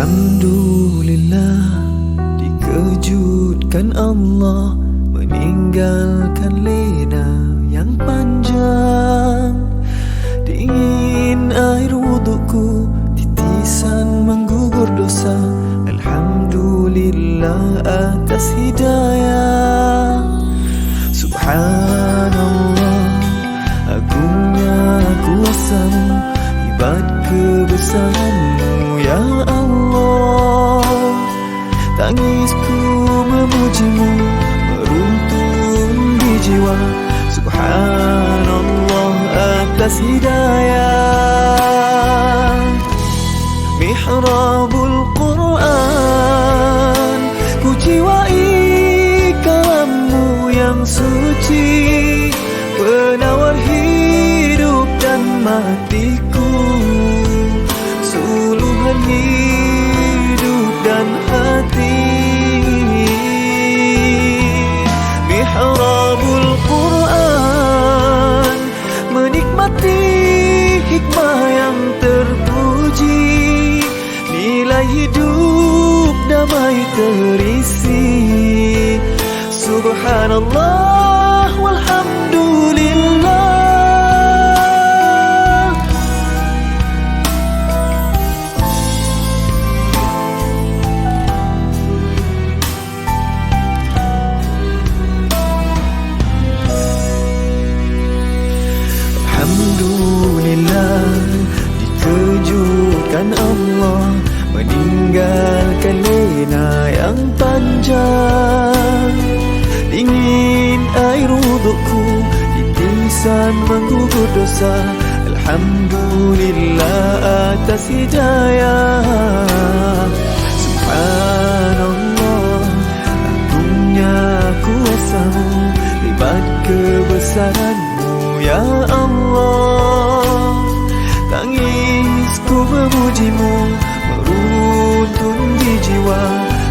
Alhamdulillah, dikejutkan Allah meninggalkan lena yang panjang. Dingin air wudukku, titisan menggugur dosa. Alhamdulillah atas hidayah. Subhanallah, agungnya kuasa-Mu, hebat kebesaran-Mu ya Allah. Tangisku memuji-Mu, meruntun di jiwa. Subhanallah atas hidayah. Mihrabul Quran, ku jiwai kalam-Mu yang suci, penawar hidup dan matiku, suluhan hidup dan hati. Mihrabul Quran, menikmati hikmah yang terpuji, nilai hidup damai terisi. Subhanallah walhamdulillah. Alhamdulillah, dikejutkan Allah meninggalkan lena yang panjang. Dingin air wudukku, titisan menggugur dosa. Alhamdulillah atas hidayah. Subhanallah, agungnya kuasa-Mu, hebat kebesaran-Mu ya Allah. Tangisku memuji-Mu, meruntun di jiwa.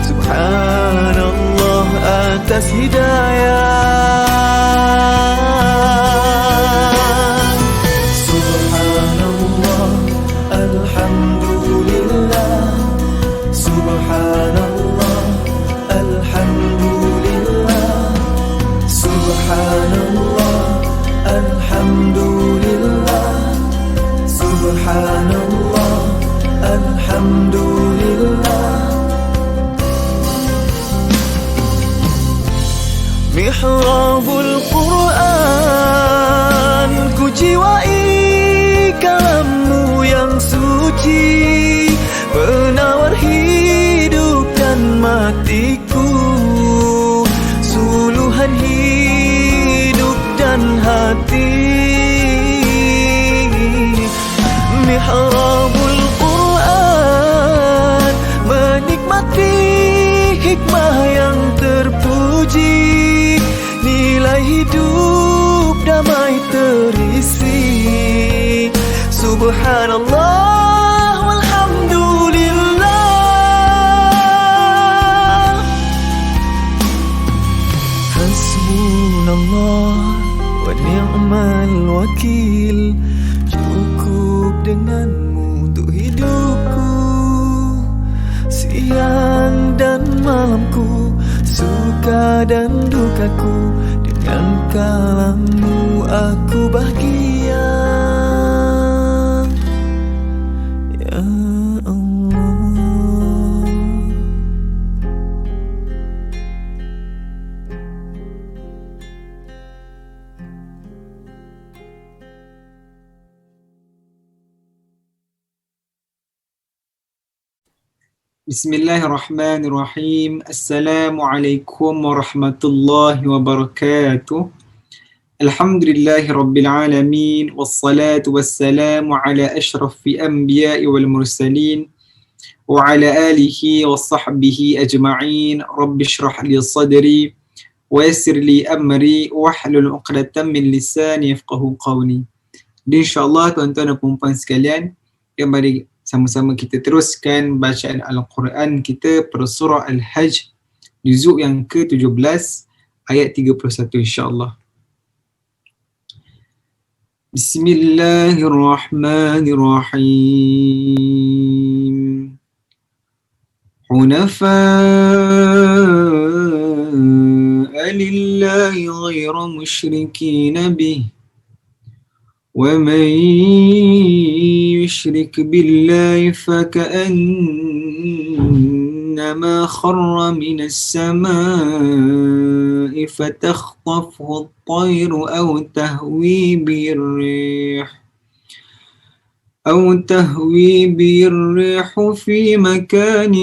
Subhanallah atas hidayah. Subhanallah, alhamdulillah. Subhanallah, alhamdulillah. Subhanallah, alhamdulillah. Subhanallah, alhamdulillah. Mihrabul Quran, ku jiwai kalam-Mu yang suci, penawar hidup dan matiku, suluhan hidup dan hati. Mihrabul Quran, menikmati hikmah yang terpuji, nilai hidup damai terisi. Subhanallah walhamdulillah. Hasbunallah wa ni'mal wakil, cukup dengan-Mu untuk hidupku, siang dan malamku, suka dan dukaku. Dengan kalam-Mu aku bahagia ya Allah. Bismillahirrahmanirrahim. Assalamualaikum warahmatullahi wabarakatuh. Alhamdulillahi rabbil alamin, wassalatu wassalamu ala ashrafil anbiya'i wal mursalin wa ala alihi wa sahbihi ajma'in. Rabbi shrah li sadri wa yassir li amri wahlul 'uqdatam min lisani yafqahu qawli. Insyaallah tuan-tuan dan puan-puan sekalian, kembali sama-sama kita teruskan bacaan Al-Quran kita pada surah Al-Hajj, juzuk yang ke-17 ayat 31 insya-Allah. Bismillahirrahmanirrahim. حنفاء لله غير مشركين به ومن يشرك بالله فكأنما خر من السماء فتخطفه الطير أو تهوي به الريح في مكان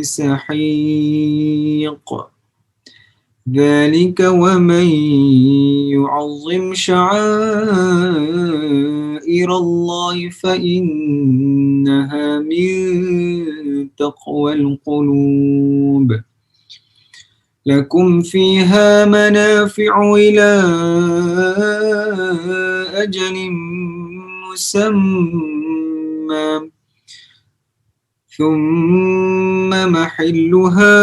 سحيق ذلك ومن يعظم شعائر الله فإنها من تقوى القلوب لكم فيها منافع إلى أجل مسمى ثم محلها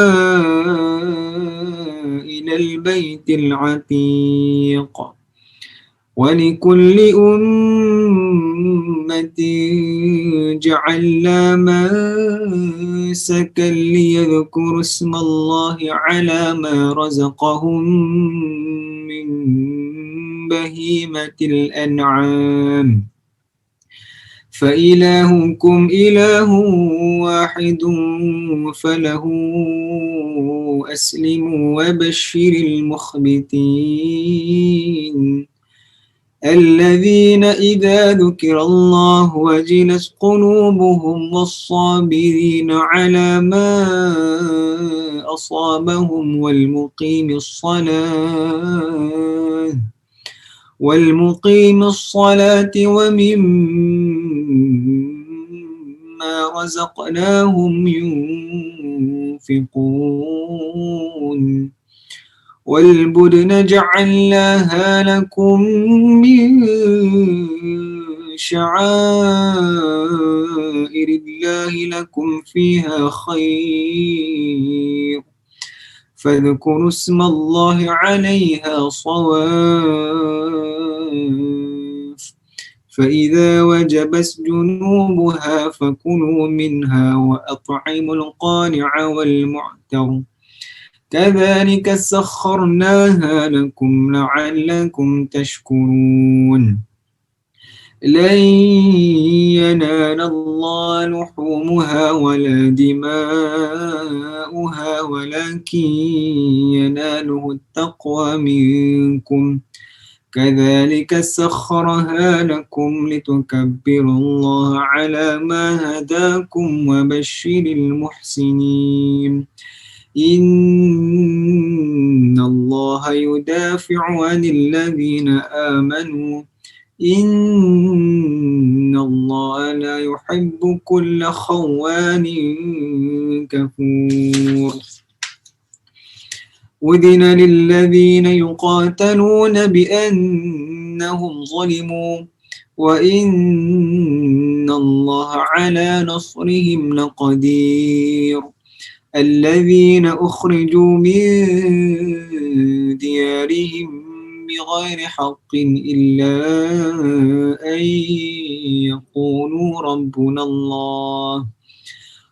إلى البيت العتيق ولكل أمة جعلنا منسكا ليذكروا اسم الله على ما رزقهم من بهيمة الأنعام فإلهكم إله واحد فله أسلموا وبشر المخبتين الذين إذا ذكر الله وجلت قلوبهم والصابرين على ما أصابهم والمقيم الصلاة ومما رزقناهم ينفقون والبدن جعلناها لكم من شعائر الله لكم فيها خير فاذكروا اسم الله عليها صواف فإذا وجبت جنوبها فكلوا منها وأطعموا القانع والمعتر كذلك سخرناها لكم لعلكم تشكرون لن ينال الله لحومها ولا دماؤها ولكن يناله التقوى منكم كذلك سخرها لكم لتكبروا الله على ما هداكم وبشر المحسنين إن الله يدافع عن الذين آمنوا إن الله لا يحب كل خوان كفور أذن للذين يقاتلون بأنهم ظلموا وإن الله على نصرهم لقدير الذين أخرجوا من ديارهم بغير حق إلا أن يقولوا ربنا الله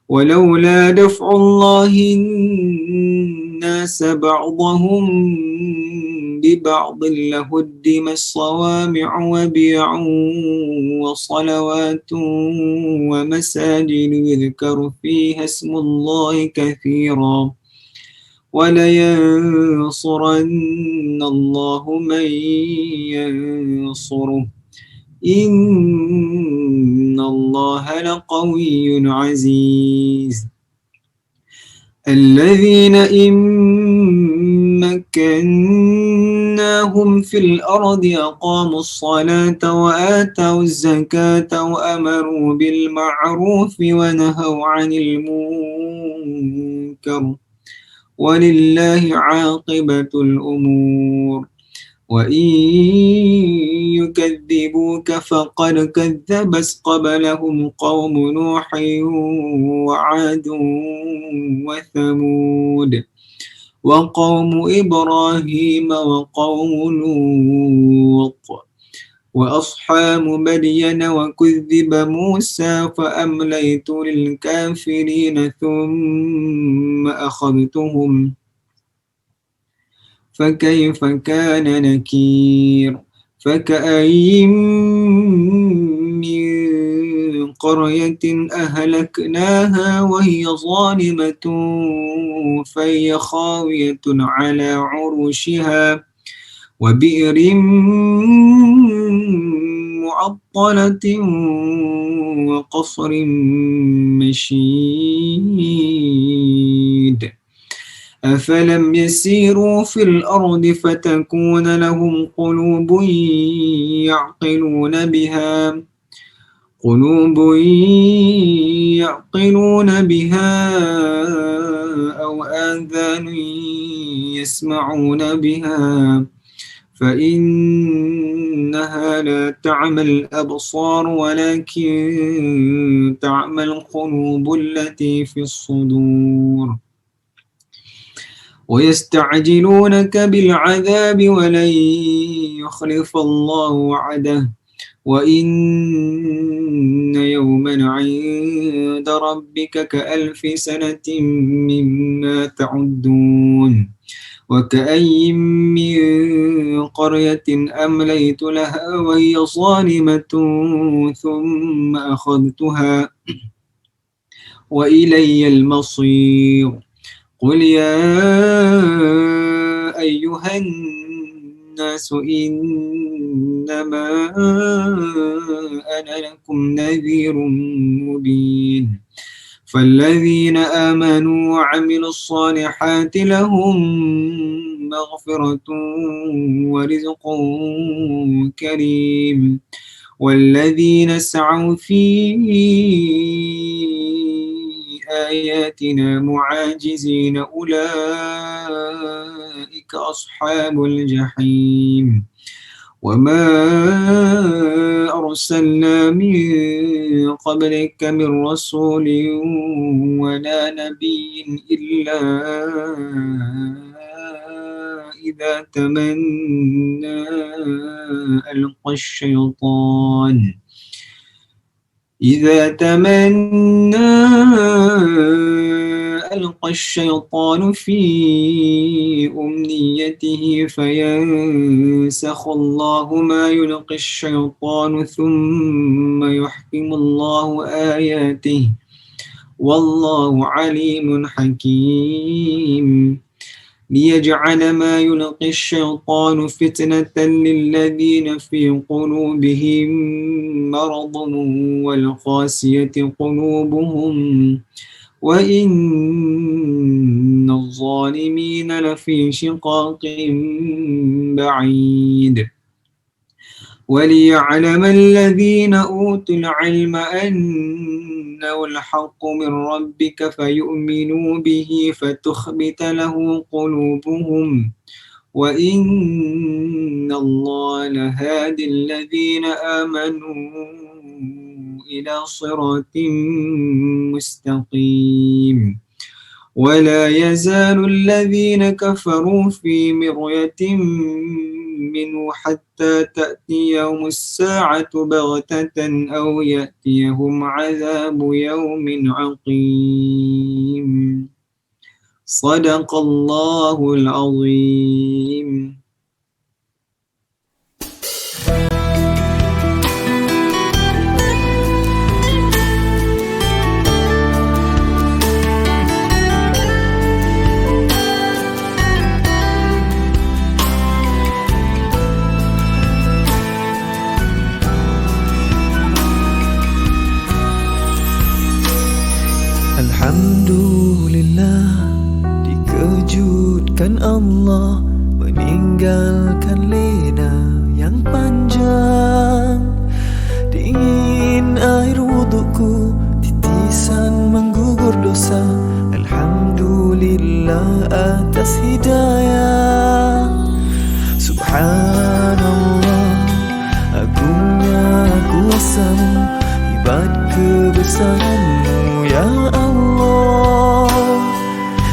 ولولا دفع الله الناس بعضهم ببعض لهدمت صوامع وبيع وصلوات ومساجد يذكر فيها اسم الله كثيرا ولينصرن الله من ينصره إن الله لقوي عزيز الذين إن مكناهم في الأرض أقاموا الصلاة وآتوا الزكاة وأمروا بالمعروف ونهوا عن المنكر ولله عاقبة الأمور وإن يكذبوك فقد كذبت قبلهم قوم نوح وعاد وثمود وقوم إبراهيم وقوم لوط وأصحاب مدين وكذب موسى فأمليت للكافرين ثم أخذتهم فكيف كان نكير فكأين من قرية أهلكناها وهي ظالمة فهي خاوية على عروشها وبئر معطلة وقصر مشيد أفلم يسيروا في الأرض فتكون لهم قلوب يعقلون بها أو آذان يسمعون بها فإنها لا تعمى الأبصار ولكن تعمى القلوب التي في الصدور ويستعجلونك بالعذاب ولن يخلف الله وعده وإن يوما عند ربك كألف سنة مما تعدون وكأي من قرية أمليت لها وهي ظالمة ثم أخذتها وإلي المصير قل يا أيها الناس إنما أنا لكم نذير مبين فالذين آمنوا وعملوا الصالحات لهم مغفرة ورزق كريم والذين سعوا في آياتنا معاجزين أولئك أصحاب الجحيم وما أرسلنا من قبلك من رسول ولا نبي إلا إذا تمنى ألقى الشيطان في أمنيته فينسخ الله ما يلقي الشيطان ثم يحكم الله آياته والله عليم حكيم ليجعل ما يلقي الشيطان فتنة للذين في قلوبهم مرض والقاسية قلوبهم وإن الظالمين لفي شقاق بعيد وليعلم الذين أوتوا العلم أنه الحق من ربك فيؤمنوا به فتخبت له قلوبهم وإن الله لهادي الذين آمنوا إلى صراط مستقيم ولا يزال الذين كفروا في مرية منه حتى تأتيهم الساعة بغتة أو يأتيهم عذاب يوم عقيم صدق الله العظيم. Alhamdulillah, dikejutkan Allah meninggalkan lena yang panjang. Dingin air wudukku, titisan menggugur dosa. Alhamdulillah atas hidayah. Subhanallah, agungnya kuasamu, hebat kebesaranmu ya Allah.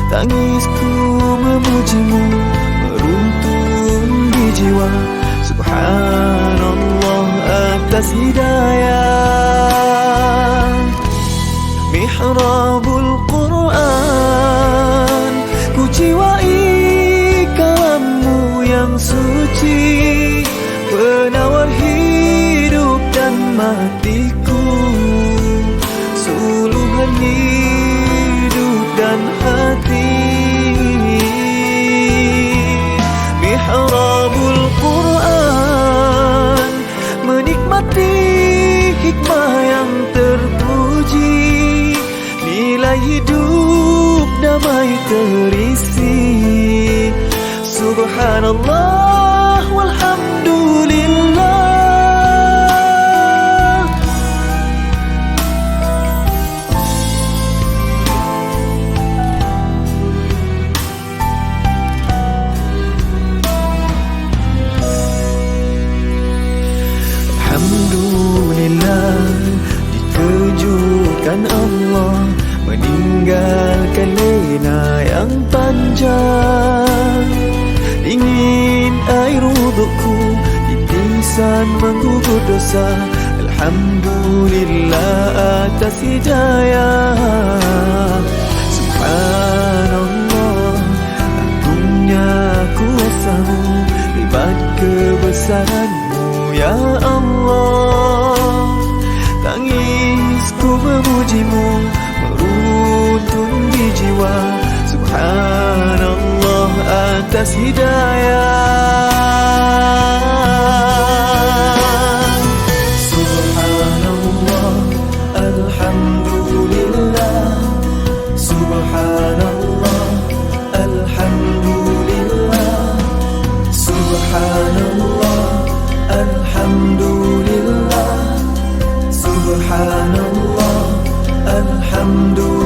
Tangisku memujimu, meruntun di jiwa. Subhanallah, atas hidayah. Mihrabul Quran, ku jiwai kalammu yang suci, penawar hidup dan matiku, suluhan hidup dan hati. Mihrabul Quran, menikmati hikmah yang terpuji, nilai hidup damai terisi. Subhanallah walhamdulillah. Alhamdulillah, dikejutkan Allah meninggalkan lena yang panjang. Dingin air wudukku, titisan menggugur dosa. Alhamdulillah atas hidayah. Subhanallah, agungnya kuasamu, hebat kebesaranmu ya Allah. Tangisku memujimu, meruntun di jiwa. Subhanallah atas hidayah. Subhanallah, alhamdulillah. Subhanallah, alhamdulillah. Subhanallah, alhamdulillah. Subhanallah, alhamdulillah.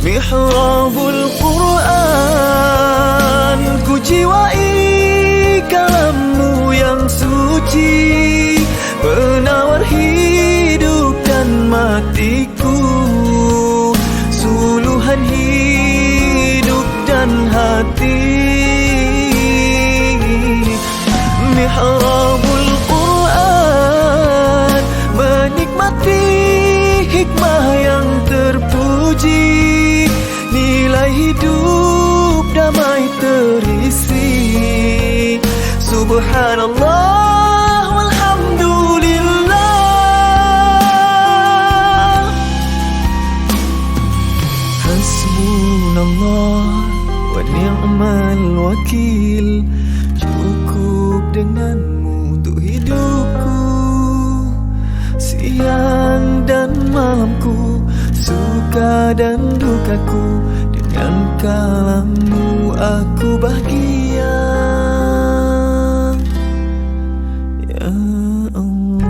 Mihrabul Quran, ku jiwai kalammu yang suci, penawar hidup dan matiku, suluhan hidup dan hati. Mihrabul Quran, menikmati hikmah yang terpuji, nilai hidup damai terisi. Subhanallah walhamdulillah. Hasbunallah wa ni'mal wakil, cukup denganmu untuk hidupku, siang dan malamku, suka dan dukaku, dengan kalammu aku bahagia ya Allah.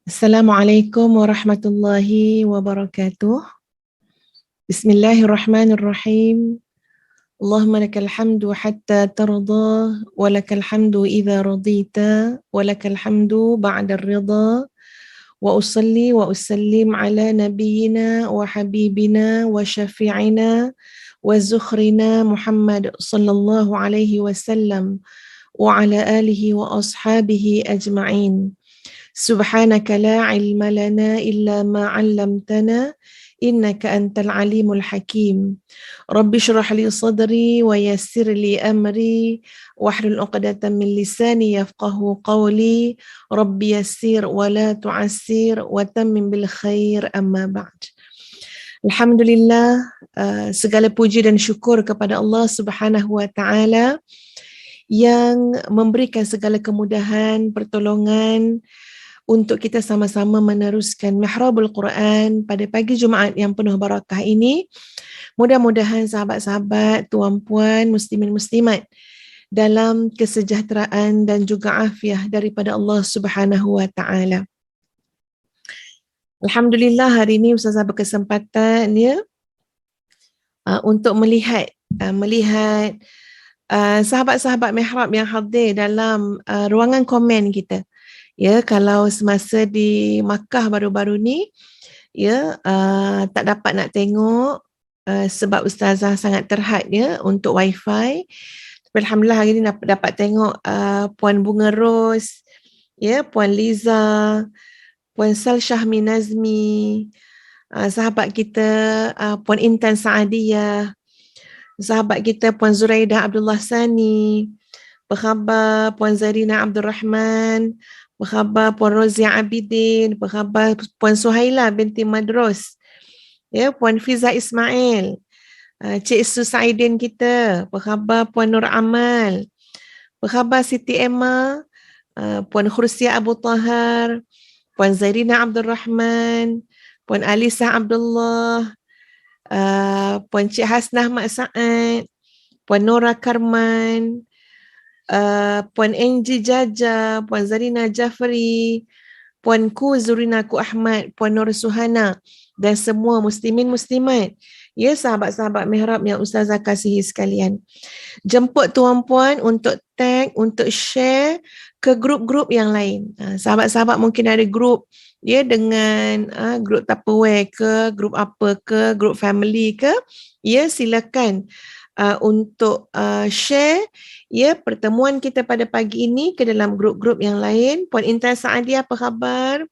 Assalamualaikum warahmatullahi wabarakatuh. Bismillahirrahmanirrahim. Allahumma lakal hamdu hatta tarda, wa lakal hamdu idza radita, wa lakal hamdu ba'da ar-ridha. Wa usalli wa usallim ala nabiyyina wa habibina wa syafi'ina wa zukhrina Muhammad sallallahu alaihi wasallam wa ala alihi wa ashabihi ajma'in. Subhanaka la ilma lana illa ma 'allamtana innaka antal alimul hakim. Rabbi shrah li sadri wa yassir li amri wahlul 'uqdatam min lisani yafqahu qawli. Rabbi yassir wa la tu'assir wa tammim bil khair, amma ba'd. Alhamdulillah, segala puji dan syukur kepada Allah Subhanahu wa taala yang memberikan segala kemudahan, pertolongan untuk kita sama-sama meneruskan Mihrabul Quran pada pagi Jumaat yang penuh barakah ini. Mudah-mudahan sahabat-sahabat, tuan-puan, muslimin muslimat dalam kesejahteraan dan juga afiah daripada Allah Subhanahu wa taala. Alhamdulillah, hari ini Ustazah berkesempatan untuk melihat sahabat-sahabat mihrab yang hadir dalam ruangan komen kita. Ya, kalau semasa di Makkah baru-baru ni, ya, tak dapat nak tengok sebab ustazah sangat terhad ya untuk wifi. Tapi alhamdulillah hari ni dapat tengok Puan Bunga Ros, ya, Puan Liza, Puan Salsyah Minazmi, sahabat kita Puan Intan Saadiyah, sahabat kita Puan Zuraidah Abdullah Sani, apa khabar Puan Zarina Abdul Rahman, apa khabar Puan Rozia Abidin, apa khabar Puan Suhaila binti Madros, ya, Puan Fiza Ismail, Cik Su Saidin kita, apa khabar Puan Nur Amal, apa khabar Siti Emma, Puan Khursia Abu Tahar, Puan Zarina Abdul Rahman, Puan Alisa Abdullah, Puan Cik Hasnah Mak Saad, Puan Nora Karman, Puan Angie Jaja, Puan Zarina Jafri, Puan Ku Zurina Ku Ahmad, Puan Nur Suhana dan semua muslimin muslimat, ya, sahabat-sahabat mihrab yang ustazah kasihi sekalian. Jemput tuan-puan untuk tag, untuk share ke grup-grup yang lain. Sahabat-sahabat mungkin ada grup ya dengan grup Tupperware ke, grup apa ke, grup family ke, ya, silakan untuk share ya pertemuan kita pada pagi ini ke dalam grup-grup yang lain. Puan Intan Saadiah apa khabar?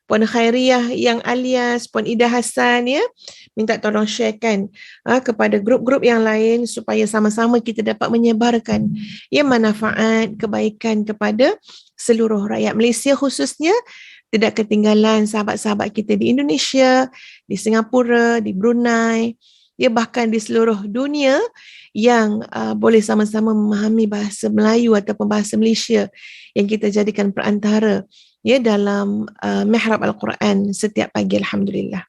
Puan Khairiyah yang alias Puan Ida Hassan, ya, minta tolong sharekan kepada grup-grup yang lain supaya sama-sama kita dapat menyebarkan ya manfaat kebaikan kepada seluruh rakyat Malaysia, khususnya tidak ketinggalan sahabat-sahabat kita di Indonesia, di Singapura, di Brunei, ya, bahkan di seluruh dunia yang boleh sama-sama memahami bahasa Melayu ataupun bahasa Malaysia yang kita jadikan perantara ya dalam mihrab Al-Quran setiap pagi, alhamdulillah.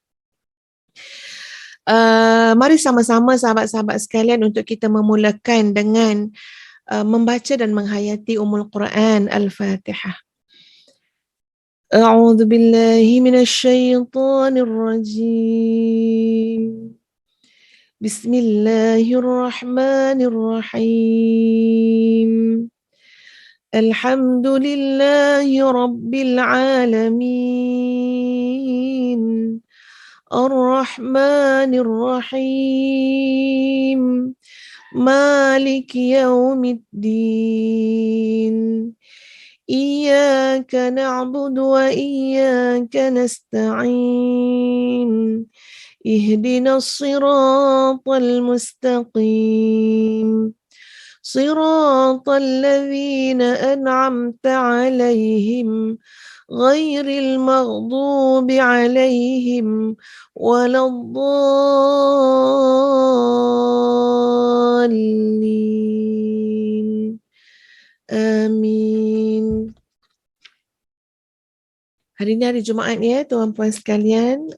Mari sama-sama sahabat-sahabat sekalian untuk kita memulakan dengan membaca dan menghayati Ummul Quran Al-Fatihah. A'udzu billahi minasyaitonir rajim. Bismillahirrahmanirrahim. Alhamdulillahi Rabbil Alamin. Ar-Rahmanir Rahim. Maliki Yaumiddin. Iyyaka na'budu wa iyyaka nasta'in. Ihdinas siratal mustaqim. صراط الذين أنعمت عليهم غير المغضوب عليهم ولا الضالين آمين. Hari ini hari Jumaat ya tuan-puan sekalian,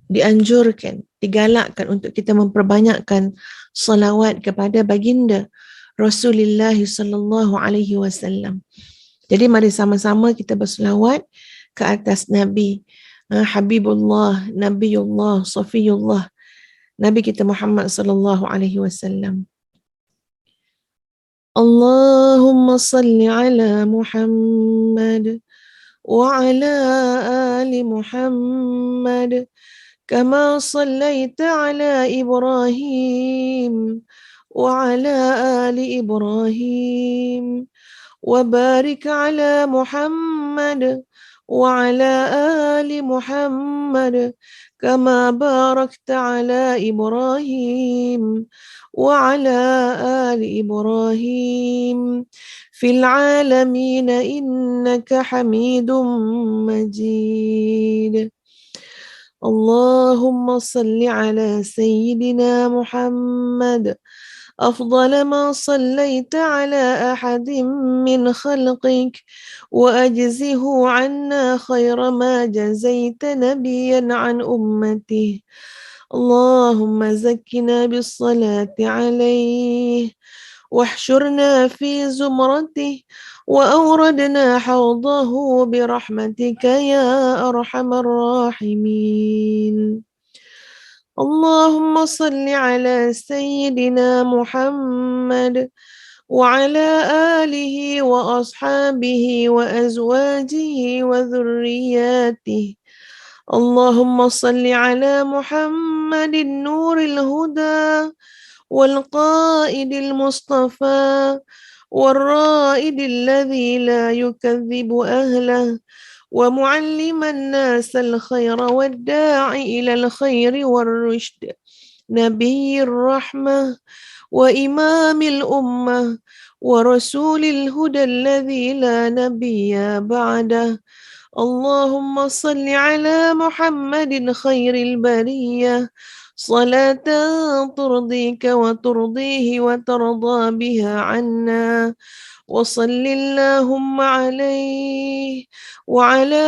dianjurkan, digalakkan untuk kita memperbanyakkan salawat kepada baginda Rasulullah sallallahu alaihi wasallam. Jadi mari sama-sama kita berselawat ke atas Nabi Habibullah, Nabiullah, Safiyullah, Nabi kita Muhammad sallallahu alaihi wasallam. Allahumma salli ala Muhammad wa ala ali Muhammad kama sallaita ala Ibrahim وعلى آل إبراهيم وبارك على محمد وعلى آل محمد كما باركت على إبراهيم وعلى آل إبراهيم في العالمين إنك حميد مجيد. اللهم صل على سيدنا محمد أفضل ما صليت على أحد من خلقك وأجزه عنا خير ما جزيت نبيا عن أمته. اللهم زكنا بالصلاة عليه واحشرنا في زمرته وأوردنا حوضه برحمتك يا أرحم الراحمين. اللهم صل على سيدنا محمد وعلى آله وأصحابه وأزواجه وذرياته. اللهم صل على محمد نور الهدى والقائد المصطفى والرائد الذي لا يكذب أهله ومعلم الناس الخير والداعي إلى الخير والرشد نبي الرحمة وإمام الأمة ورسول الهدى الذي لا نبي بعده. اللهم صل على محمد خير البرية صلاة ترضيك وترضيه وترضى بها عنا، وصل اللهم عليه وعلى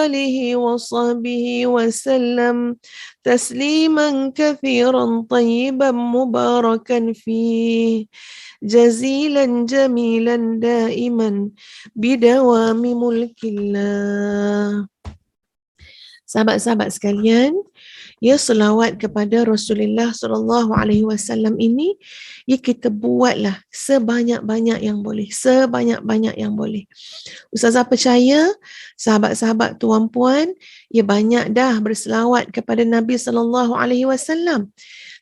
آله وصحبه وسلم تسليما كثيرا طيبا مباركا فيه جزيلا جميلا دائما بدوام ملك الله. Sahabat-sahabat sekalian, ya, selawat kepada Rasulullah SAW ini, ya, kita buatlah sebanyak-banyak yang boleh, sebanyak-banyak yang boleh. Ustazah percaya, sahabat-sahabat tuan-puan, ya, banyak dah berselawat kepada Nabi SAW.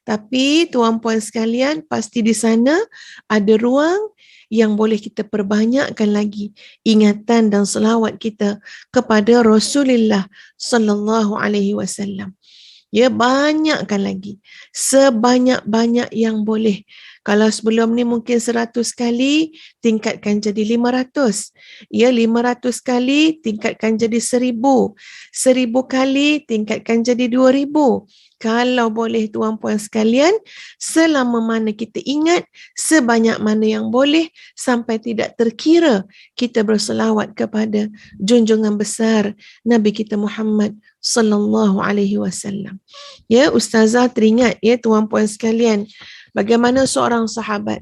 Tapi tuan-puan sekalian, pasti di sana ada ruang yang boleh kita perbanyakkan lagi ingatan dan selawat kita kepada Rasulullah sallallahu alaihi wasallam. Ya, banyakkan lagi. Sebanyak-banyak yang boleh. Kalau sebelum ni mungkin 100 kali, tingkatkan jadi 500. Ya, 500 kali, tingkatkan jadi 1000. 1000 kali, tingkatkan jadi 2000. Kalau boleh tuan-puan sekalian, selama mana kita ingat, sebanyak mana yang boleh, sampai tidak terkira kita berselawat kepada junjungan besar Nabi kita Muhammad sallallahu alaihi wasallam. Ya, Ustazah teringat, ya, tuan-puan sekalian, bagaimana seorang sahabat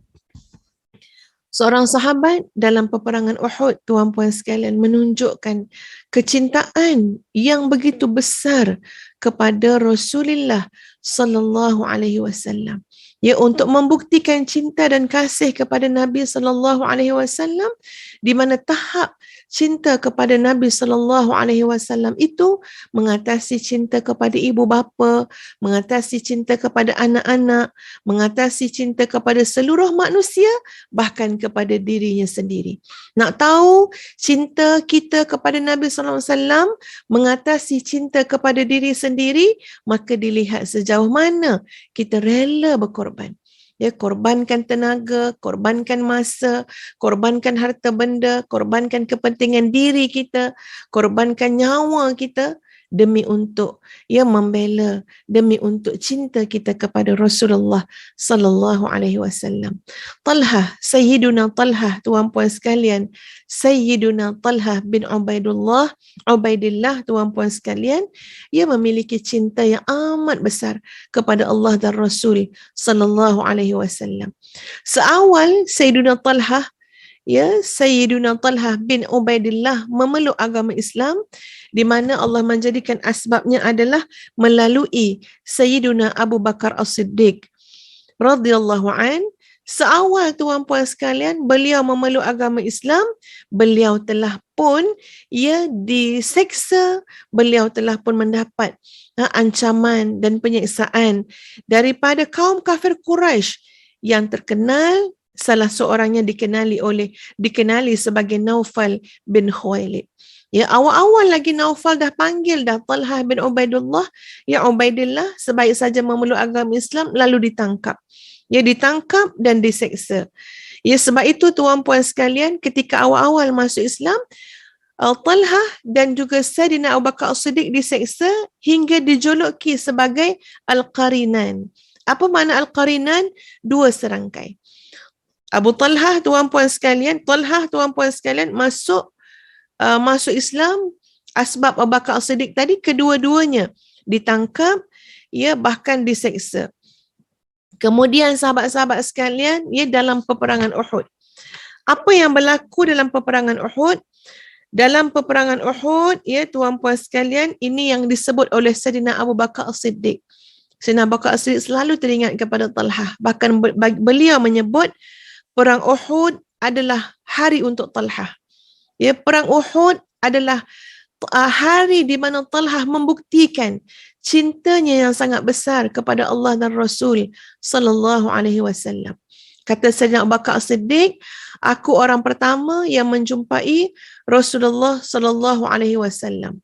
dalam peperangan Uhud, tuan-puan sekalian, menunjukkan kecintaan yang begitu besar kepada Rasulullah sallallahu alaihi wasallam. Ya, untuk membuktikan cinta dan kasih kepada Nabi sallallahu alaihi wasallam, di mana tahap cinta kepada Nabi sallallahu alaihi wasallam itu mengatasi cinta kepada ibu bapa, mengatasi cinta kepada anak-anak, mengatasi cinta kepada seluruh manusia, bahkan kepada dirinya sendiri. Nak tahu cinta kita kepada Nabi sallallahu alaihi wasallam mengatasi cinta kepada diri sendiri, maka dilihat sejauh mana kita rela berkorban. Ya, korbankan tenaga, korbankan masa, korbankan harta benda, korbankan kepentingan diri kita, korbankan nyawa kita demi untuk, ya, membela, demi untuk cinta kita kepada Rasulullah sallallahu alaihi wasallam. Talhah, Sayyiduna Talhah, tuan-puan sekalian, Sayyiduna Talhah bin Ubaidillah, tuan-puan sekalian, ia memiliki cinta yang amat besar kepada Allah dan Rasul sallallahu alaihi wasallam. Seawal Sayyiduna Talhah, ya, Sayyiduna Talhah bin Ubaidillah memeluk agama Islam, di mana Allah menjadikan asbabnya adalah melalui Sayyiduna Abu Bakar As-Siddiq radhiyallahu an. Seawal tuan-puan sekalian beliau memeluk agama Islam, beliau telah pun, ya, diseksa, beliau telah pun mendapat ancaman dan penyiksaan daripada kaum kafir Quraisy yang terkenal. Salah seorangnya dikenali sebagai Naufal bin Khuwailid. Ya, awal-awal lagi Naufal dah panggil dah Talhah bin Ubaidillah, ya Ubaidillah, sebaik saja memeluk agama Islam, lalu ditangkap. Ya, ditangkap dan diseksa. Ya, sebab itu tuan-puan sekalian, ketika awal-awal masuk Islam, Talhah dan juga Sayyidina Abu Bakar As-Siddiq diseksa hingga dijuluki sebagai Al-Qarinan. Apa makna Al-Qarinan? Dua serangkai. Talhah tuan-puan sekalian masuk Islam, asbab Abu Bakar As-Siddiq tadi, kedua-duanya ditangkap, ya, bahkan diseksa. Kemudian sahabat-sahabat sekalian, ya, dalam peperangan Uhud. Apa yang berlaku dalam peperangan Uhud? Dalam peperangan Uhud, ya, tuan-puan sekalian, ini yang disebut oleh Sayyidina Abu Bakar As-Siddiq Sayyidina Abu Bakar As-Siddiq selalu teringat kepada Talhah. Bahkan beliau menyebut perang Uhud adalah hari untuk Talhah. Ya, perang Uhud adalah hari di mana Talhah membuktikan cintanya yang sangat besar kepada Allah dan Rasul sallallahu alaihi wasallam. Kata Sayyidina Abu Bakar As-Siddiq, aku orang pertama yang menjumpai Rasulullah sallallahu alaihi wasallam.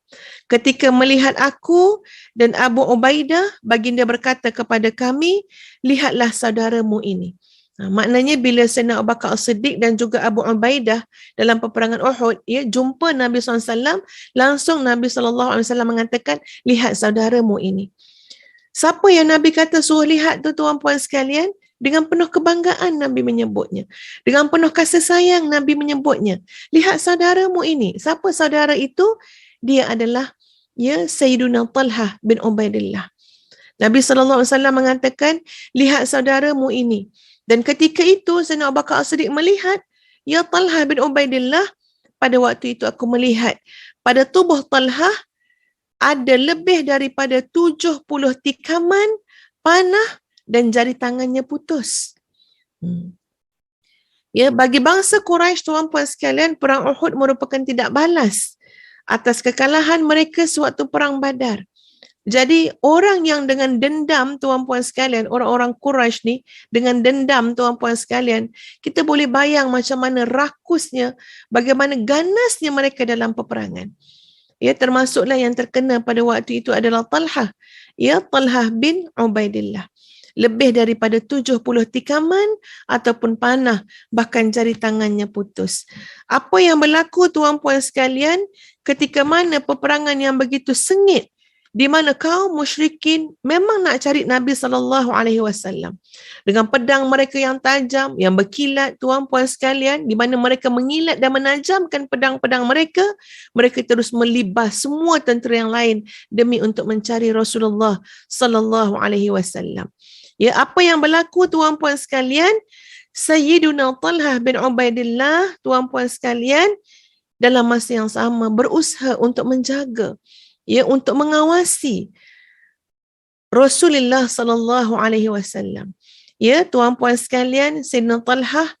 Ketika melihat aku dan Abu Ubaidah, baginda berkata kepada kami, lihatlah saudaramu ini. Maknanya bila Sayyidina Abu Bakar As-Siddiq dan juga Abu Ubaidah dalam peperangan Uhud, jumpa Nabi SAW, langsung Nabi SAW mengatakan, lihat saudaramu ini. Siapa yang Nabi kata suruh lihat tu tuan puan sekalian? Dengan penuh kebanggaan Nabi menyebutnya. Dengan penuh kasih sayang Nabi menyebutnya. Lihat saudaramu ini. Siapa saudara itu? Dia adalah Sayyiduna Talhah bin Ubaidillah. Nabi SAW mengatakan, lihat saudaramu ini. Dan ketika itu Sayyidina Abu Bakar As-Siddiq melihat, ya Talhah bin Ubaidillah, pada waktu itu aku melihat pada tubuh Talhah ada lebih daripada 70 tikaman panah dan jari tangannya putus. Ya, bagi bangsa Quraisy tuan puan sekalian, perang Uhud merupakan tidak balas atas kekalahan mereka sewaktu perang Badar. Jadi orang yang dengan dendam tuan puan sekalian, orang-orang Quraisy ni dengan dendam tuan puan sekalian, kita boleh bayang macam mana rakusnya, bagaimana ganasnya mereka dalam peperangan. Ya, termasuklah yang terkena pada waktu itu adalah Talhah. Ya, Talhah bin Ubaidillah. Lebih daripada 70 tikaman ataupun panah, bahkan jari tangannya putus. Apa yang berlaku tuan puan sekalian ketika mana peperangan yang begitu sengit, di mana kaum musyrikin memang nak cari Nabi SAW dengan pedang mereka yang tajam, yang berkilat tuan puan sekalian, di mana mereka mengilat dan menajamkan pedang-pedang mereka, mereka terus melibas semua tentera yang lain demi untuk mencari Rasulullah SAW. Ya, apa yang berlaku tuan puan sekalian? Sayyiduna Talhah bin Ubaidillah tuan puan sekalian dalam masa yang sama berusaha untuk menjaga, ya, untuk mengawasi Rasulullah sallallahu alaihi wasallam. Ya, tuan puan sekalian, Sayyidina Talhah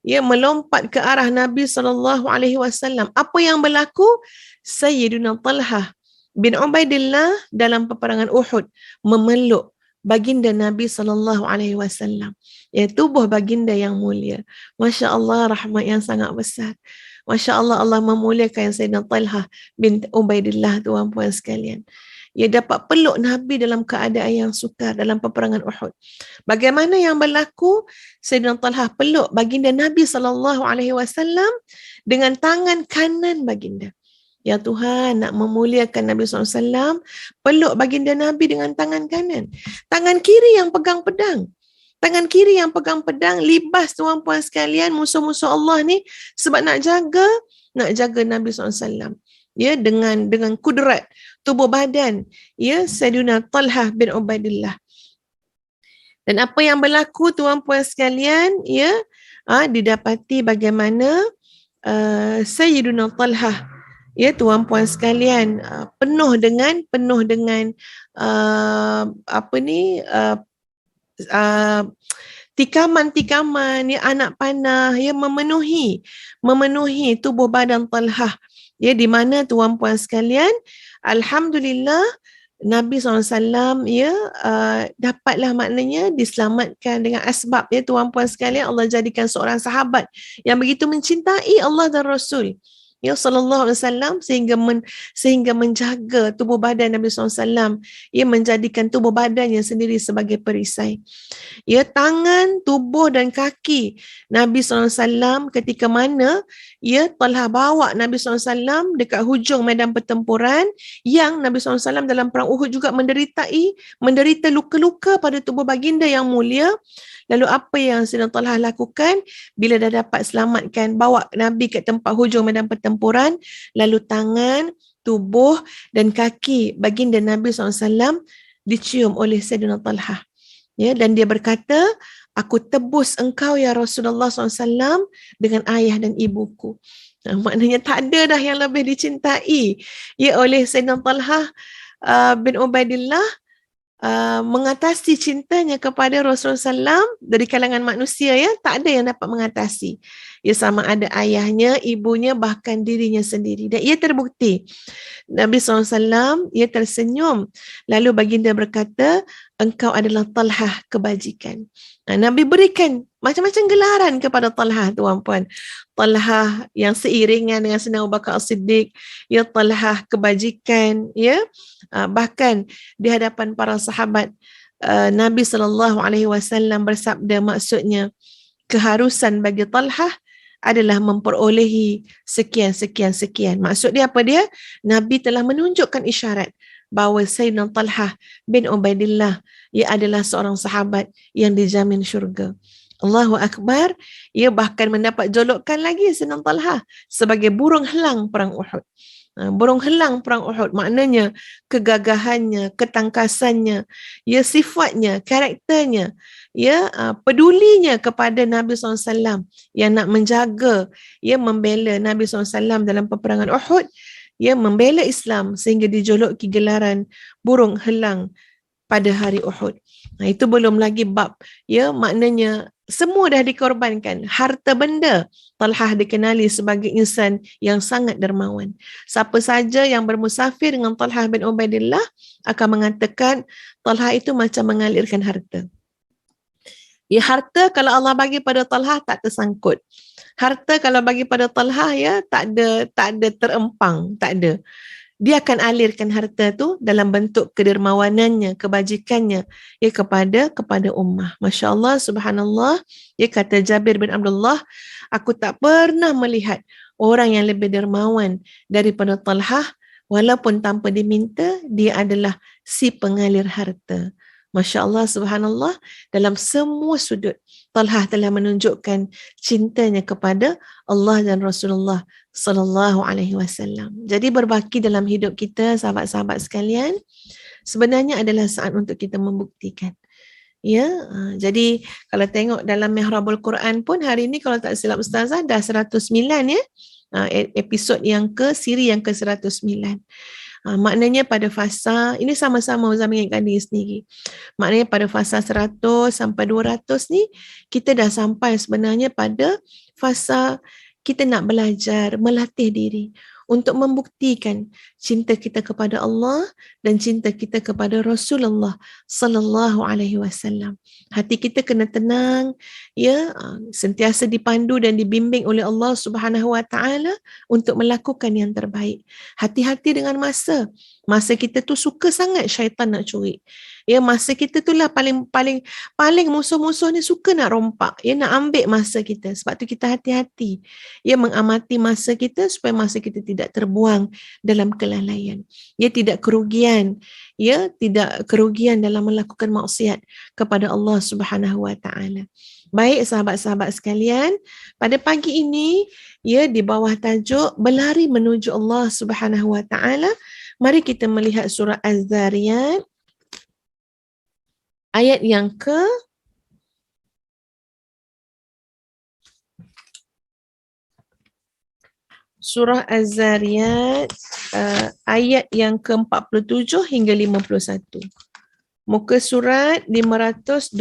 melompat ke arah Nabi sallallahu alaihi wasallam. Apa yang berlaku? Sayyidina Talhah bin Ubaidillah dalam peperangan Uhud memeluk baginda Nabi sallallahu alaihi wasallam. Ya, tubuh baginda yang mulia. Masya-Allah, rahmat yang sangat besar. Masya Allah, Allah memuliakan Sayyidina Talhah bin Ubaidillah tuan puan sekalian. Ia dapat peluk Nabi dalam keadaan yang sukar dalam peperangan Uhud. Bagaimana yang berlaku? Sayyidina Talhah peluk baginda Nabi sallallahu alaihi wasallam dengan tangan kanan baginda. Ya Tuhan, nak memuliakan Nabi SAW, peluk baginda Nabi dengan tangan kanan. Tangan kiri yang pegang pedang. Tangan kiri yang pegang pedang, libas tuan puan sekalian, musuh-musuh Allah ni, sebab nak jaga Nabi SAW. Ya, dengan kudrat tubuh badan, ya, Sayyidina Talhah bin Ubaidillah. Dan apa yang berlaku tuan puan sekalian, ya, didapati bagaimana Sayyidina Talhah, ya tuan puan sekalian, penuh dengan tikaman-tikaman, ya, anak panah, ya, memenuhi tubuh badan Talhah. Ya, di mana tuan puan sekalian, alhamdulillah Nabi SAW dapatlah maknanya diselamatkan dengan asbab, ya tuan puan sekalian, Allah jadikan seorang sahabat yang begitu mencintai Allah dan Rasul, ya sallallahu alaihi wasallam, sehingga menjaga tubuh badan Nabi SAW, ia menjadikan tubuh badannya sendiri sebagai perisai. Ya, tangan, tubuh dan kaki Nabi SAW ketika mana Talhah bawa Nabi SAW dekat hujung medan pertempuran, yang Nabi SAW dalam perang Uhud juga menderita luka-luka pada tubuh baginda yang mulia. Lalu apa yang Sayyidina Talhah lakukan bila dah dapat selamatkan, bawa Nabi ke tempat hujung medan pertempuran, lalu tangan, tubuh dan kaki baginda Nabi SAW dicium oleh Sayyidina Talhah. Ya, dan dia berkata, aku tebus engkau ya Rasulullah SAW dengan ayah dan ibuku. Maknanya tak ada dah yang lebih dicintai, ya, oleh Sayyidina Talhah bin Ubaidillah mengatasi cintanya kepada Rasulullah SAW dari kalangan manusia, ya, tak ada yang dapat mengatasi. Ya, sama ada ayahnya, ibunya, bahkan dirinya sendiri. Dan ia terbukti. Nabi SAW, ia tersenyum. Lalu baginda berkata, engkau adalah Talhah kebajikan. Nabi berikan macam-macam gelaran kepada Talhah, tuan-puan. Talhah yang seiringan dengan Sayyidina Abu Bakar As-Siddiq, ya, Talhah kebajikan, ya. Bahkan di hadapan para sahabat, Nabi SAW bersabda, maksudnya keharusan bagi Talhah adalah memperolehi sekian. Maksud dia apa dia? Nabi telah menunjukkan isyarat bahawa Sayyidina Talhah bin Ubaidillah, ia adalah seorang sahabat yang dijamin syurga. Allahu Akbar. Ia bahkan mendapat julukan lagi Sayyidina Talhah sebagai burung helang perang Uhud. Burung helang perang Uhud maknanya kegagahannya, ketangkasannya, ya, sifatnya, karakternya, ya, pedulinya kepada Nabi SAW yang nak menjaga, ya, membela Nabi SAW dalam peperangan Uhud, ya, membela Islam sehingga dijuluki gelaran burung helang pada hari Uhud. Itu belum lagi bab, ya, maknanya semua dah dikorbankan. Harta benda, Talhah dikenali sebagai insan yang sangat dermawan. Siapa saja yang bermusafir dengan Talhah bin Ubaidillah akan mengatakan Talhah itu macam mengalirkan harta. Ya, harta kalau Allah bagi pada Talhah tak tersangkut. Harta kalau bagi pada Talhah, ya, tak ada terempang, tak ada. Dia akan alirkan harta tu dalam bentuk kedermawanannya, kebajikannya, ya, kepada ummah. Masya Allah, subhanallah. Ya, kata Jabir bin Abdullah, aku tak pernah melihat orang yang lebih dermawan daripada Talhah, walaupun tanpa diminta, dia adalah si pengalir harta. Masya Allah, subhanallah, dalam semua sudut Talhah telah menunjukkan cintanya kepada Allah dan Rasulullah sallallahu alaihi wasallam. Jadi berbaki dalam hidup kita, sahabat-sahabat sekalian, sebenarnya adalah saat untuk kita membuktikan. Ya, jadi kalau tengok dalam Mihrabul Quran pun hari ini kalau tak silap Ustazah dah 109, ya. Episod yang siri yang ke-109. Maknanya pada fasa, ini sama-sama Ustaz mengingatkan diri sendiri. Maknanya pada fasa 100 sampai 200 ni, kita dah sampai sebenarnya pada fasa kita nak belajar, melatih diri untuk membuktikan cinta kita kepada Allah dan cinta kita kepada Rasulullah sallallahu alaihi wasallam. Hati kita kena tenang, ya, sentiasa dipandu dan dibimbing oleh Allah Subhanahu wa taala untuk melakukan yang terbaik. Hati-hati dengan masa. Masa kita tu suka sangat syaitan nak curi. Ya, masa kita tu lah paling musuh-musuh ni suka nak rompak, ya, nak ambil masa kita. Sebab tu kita hati-hati, ya, mengamati masa kita supaya masa kita tidak terbuang dalam kelalaian. Ya, tidak kerugian, ya, tidak kerugian dalam melakukan maksiat kepada Allah Subhanahu wa taala. Baik sahabat-sahabat sekalian, pada pagi ini, ya, di bawah tajuk berlari menuju Allah Subhanahu wa taala, mari kita melihat surah Az-Zariyat ayat yang Surah Az-Zariyat ayat yang ke-47 hingga 51. Muka surat 522.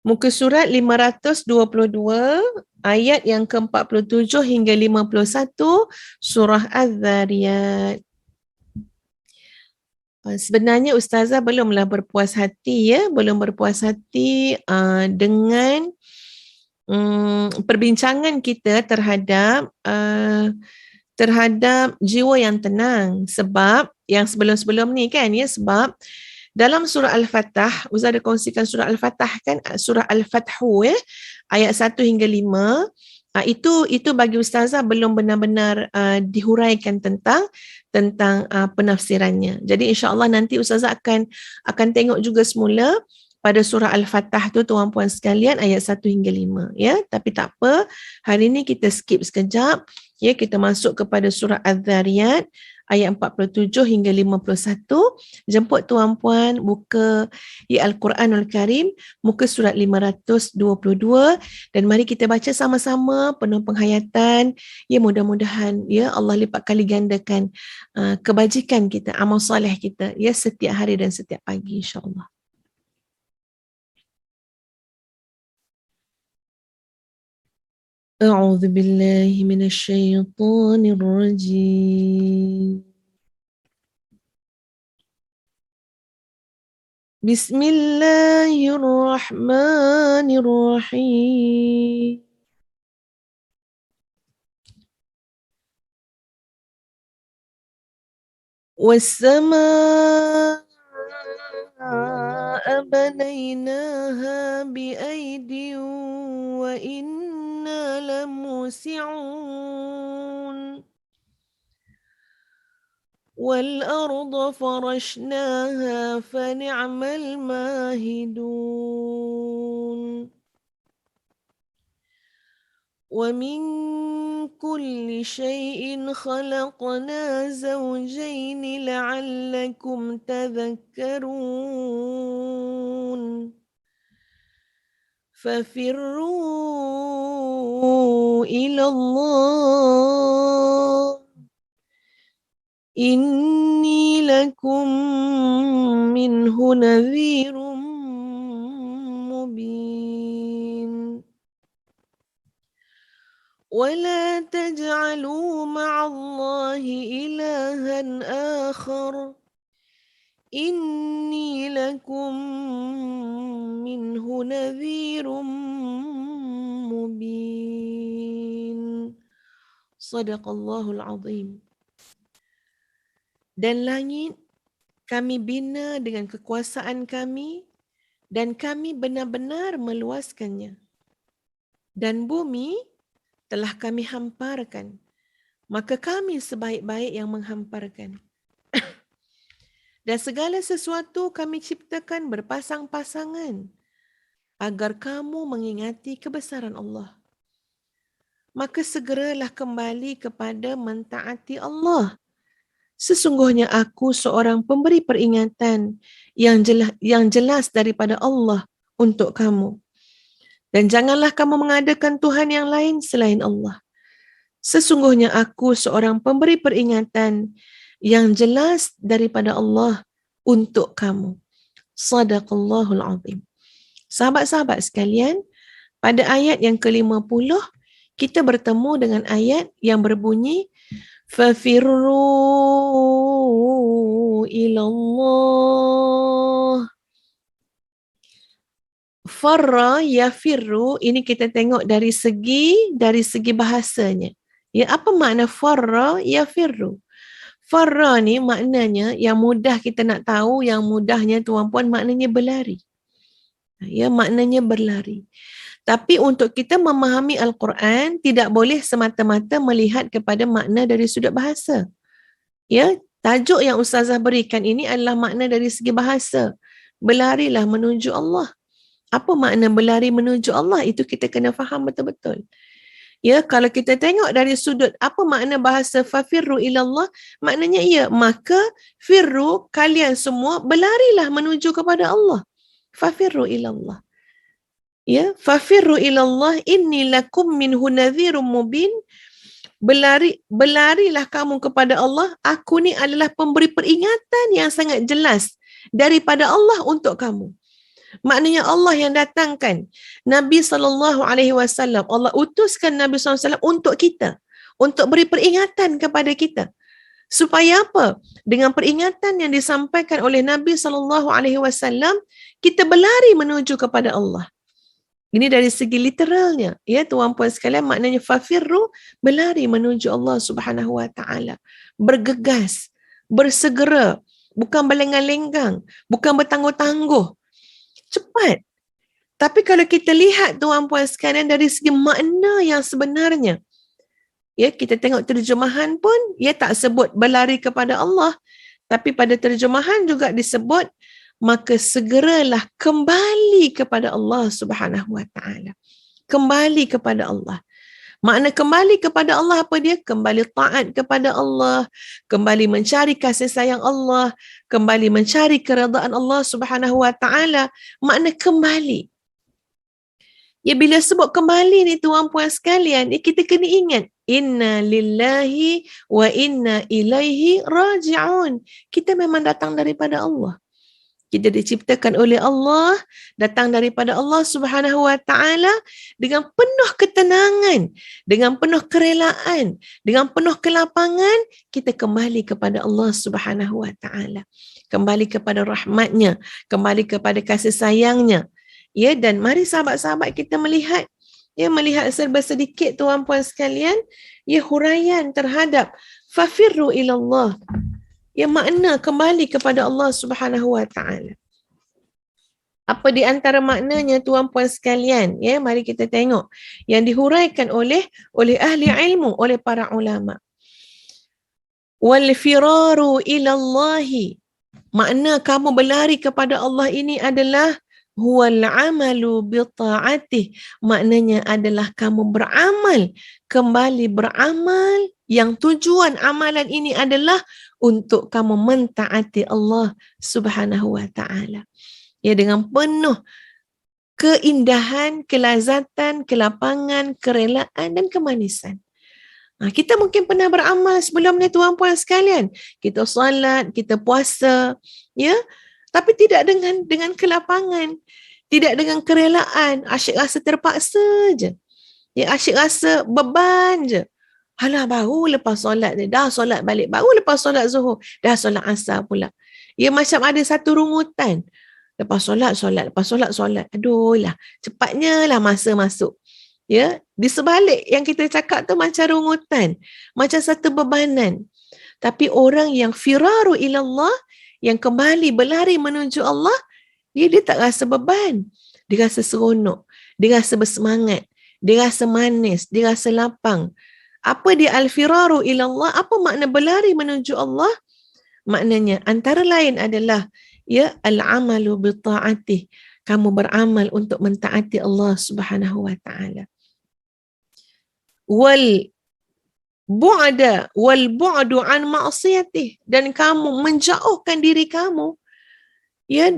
Muka surat 522 ayat yang ke-47 hingga 51 surah Az-Zariyat. Sebenarnya Ustazah belumlah berpuas hati, ya, belum berpuas hati dengan perbincangan kita terhadap jiwa yang tenang, sebab yang sebelum-sebelum ni kan, ya, sebab dalam surah Al-Fatah, Ustaz ada kongsikan surah Al-Fatah kan, surah Al-Fathu, ya, ayat 1 hingga 5, itu bagi Ustazah belum benar-benar dihuraikan tentang penafsirannya. Jadi insya-Allah nanti Ustazah akan tengok juga semula pada surah Al-Fatah tu tuan-puan sekalian ayat 1 hingga 5, ya. Tapi tak apa, hari ni kita skip sekejap, ya, kita masuk kepada surah Az-Zariyat ayat 47 hingga 51. Jemput tuan-puan buka Al-Quranul Karim, muka surat 522, dan mari kita baca sama-sama penuh penghayatan. Ya, mudah-mudahan ya Allah lipat kali gandakan kebajikan kita, amal soleh kita ya setiap hari dan setiap pagi, insya-Allah. أعوذ بالله من الشيطان الرجيم بسم الله الرحمن الرحيم والسماء بنيناها بأيد وإنا لموسعون والأرض فرشناها فنعم الماهدون ومن كل شيء خلقنا زوجين لعلكم تذكرون ففروا إلى الله إني لكم منه نذير مبين ولا تجعلوا مع الله إلها آخر إني لكم منه نذير مبين صدق الله العظيم. Dan langit kami bina dengan kekuasaan kami dan kami benar-benar meluaskannya. Dan bumi telah kami hamparkan, maka kami sebaik-baik yang menghamparkan. Dan segala sesuatu kami ciptakan berpasang-pasangan agar kamu mengingati kebesaran Allah. Maka segeralah kembali kepada mentaati Allah. Sesungguhnya aku seorang pemberi peringatan yang jelas daripada Allah untuk kamu. Dan janganlah kamu mengadakan Tuhan yang lain selain Allah. Sesungguhnya aku seorang pemberi peringatan yang jelas daripada Allah untuk kamu. Sadaqallahul azim. Sahabat-sahabat sekalian, pada ayat yang ke-50, kita bertemu dengan ayat yang berbunyi Fafirru ilallah. Farra yafirru, ini kita tengok dari segi bahasanya. Ya, apa makna farra yafirru? Farra ni maknanya yang mudah kita nak tahu, yang mudahnya tuan-puan, maknanya berlari. Ya, maknanya berlari. Tapi untuk kita memahami Al-Quran, tidak boleh semata-mata melihat kepada makna dari sudut bahasa. Ya, tajuk yang Ustazah berikan ini adalah makna dari segi bahasa. Berlarilah menuju Allah. Apa makna berlari menuju Allah? Itu kita kena faham betul-betul. Ya, kalau kita tengok dari sudut apa makna bahasa fafirru ilallah, maknanya ya, maka firru, kalian semua berlarilah menuju kepada Allah. Fafirru ilallah. Ya, fafirru ilallah inni lakum minhu nadhirum mubin. Berlarilah kamu kepada Allah. Aku ni adalah pemberi peringatan yang sangat jelas daripada Allah untuk kamu. Maknanya Allah yang datangkan Nabi SAW. Allah utuskan Nabi SAW untuk kita, untuk beri peringatan kepada kita. Supaya apa? Dengan peringatan yang disampaikan oleh Nabi SAW, kita berlari menuju kepada Allah. Ini dari segi literalnya, ya tuan-puan sekalian, maknanya fafirru, berlari menuju Allah Subhanahu wa taala. Bergegas, bersegera, bukan berlenggang-lenggang, bukan bertangguh-tangguh. Cepat. Tapi kalau kita lihat tuan-puan sekalian dari segi makna yang sebenarnya, ya, kita tengok terjemahan pun ya tak sebut berlari kepada Allah, tapi pada terjemahan juga disebut maka segeralah kembali kepada Allah Subhanahu wa taala. Kembali kepada Allah. Makna kembali kepada Allah apa dia? Kembali taat kepada Allah, kembali mencari kasih sayang Allah, kembali mencari keredaan Allah Subhanahu wa taala. Makna kembali. Ya, bila sebut kembali ni tuan puan sekalian, kita kena ingat inna lillahi wa inna ilaihi raji'un. Kita memang datang daripada Allah. Kita diciptakan oleh Allah, datang daripada Allah Subhanahu wa taala dengan penuh ketenangan, dengan penuh kerelaan, dengan penuh kelapangan, kita kembali kepada Allah Subhanahu wa taala. Kembali kepada rahmatnya, kembali kepada kasih sayangnya. Ya, dan mari sahabat-sahabat kita melihat serba sedikit tuan puan sekalian, huraian terhadap fafirru ilallah. Makna kembali kepada Allah Subhanahu wa taala. Apa di antara maknanya tuan puan sekalian? Mari kita tengok yang dihuraikan oleh ahli ilmu, oleh para ulama. Wal firaru ilallahi. Makna kamu berlari kepada Allah ini adalah huwal amalu bi ta'atih. Maknanya adalah kamu beramal, kembali beramal, yang tujuan amalan ini adalah untuk kamu mentaati Allah Subhanahu wa taala. Dengan penuh keindahan, kelazatan, kelapangan, kerelaan dan kemanisan. Kita mungkin pernah beramal sebelum ni tuan puan sekalian. Kita solat, kita puasa, tapi tidak dengan kelapangan, tidak dengan kerelaan, asyik rasa terpaksa je. Asyik rasa beban je. Alah, baru lepas solat ni, dah solat balik. Baru lepas solat Zuhur, dah solat Asar pula. Macam ada satu rungutan. Lepas solat. Lepas solat. Aduh lah, cepatnya lah masa masuk. Di sebalik yang kita cakap tu macam rungutan. Macam satu bebanan. Tapi orang yang firaru ilallah, yang kembali berlari menuju Allah, dia tak rasa beban. Dia rasa seronok. Dia rasa bersemangat. Dia rasa manis. Dia rasa lapang. Apa dia al-firaru ilallah? Apa makna berlari menuju Allah? Maknanya antara lain adalah al-amalu bi ta'atih. Kamu beramal untuk mentaati Allah Subhanahu wa taala. Wal bu'du an ma'siyatih, dan kamu menjauhkan diri kamu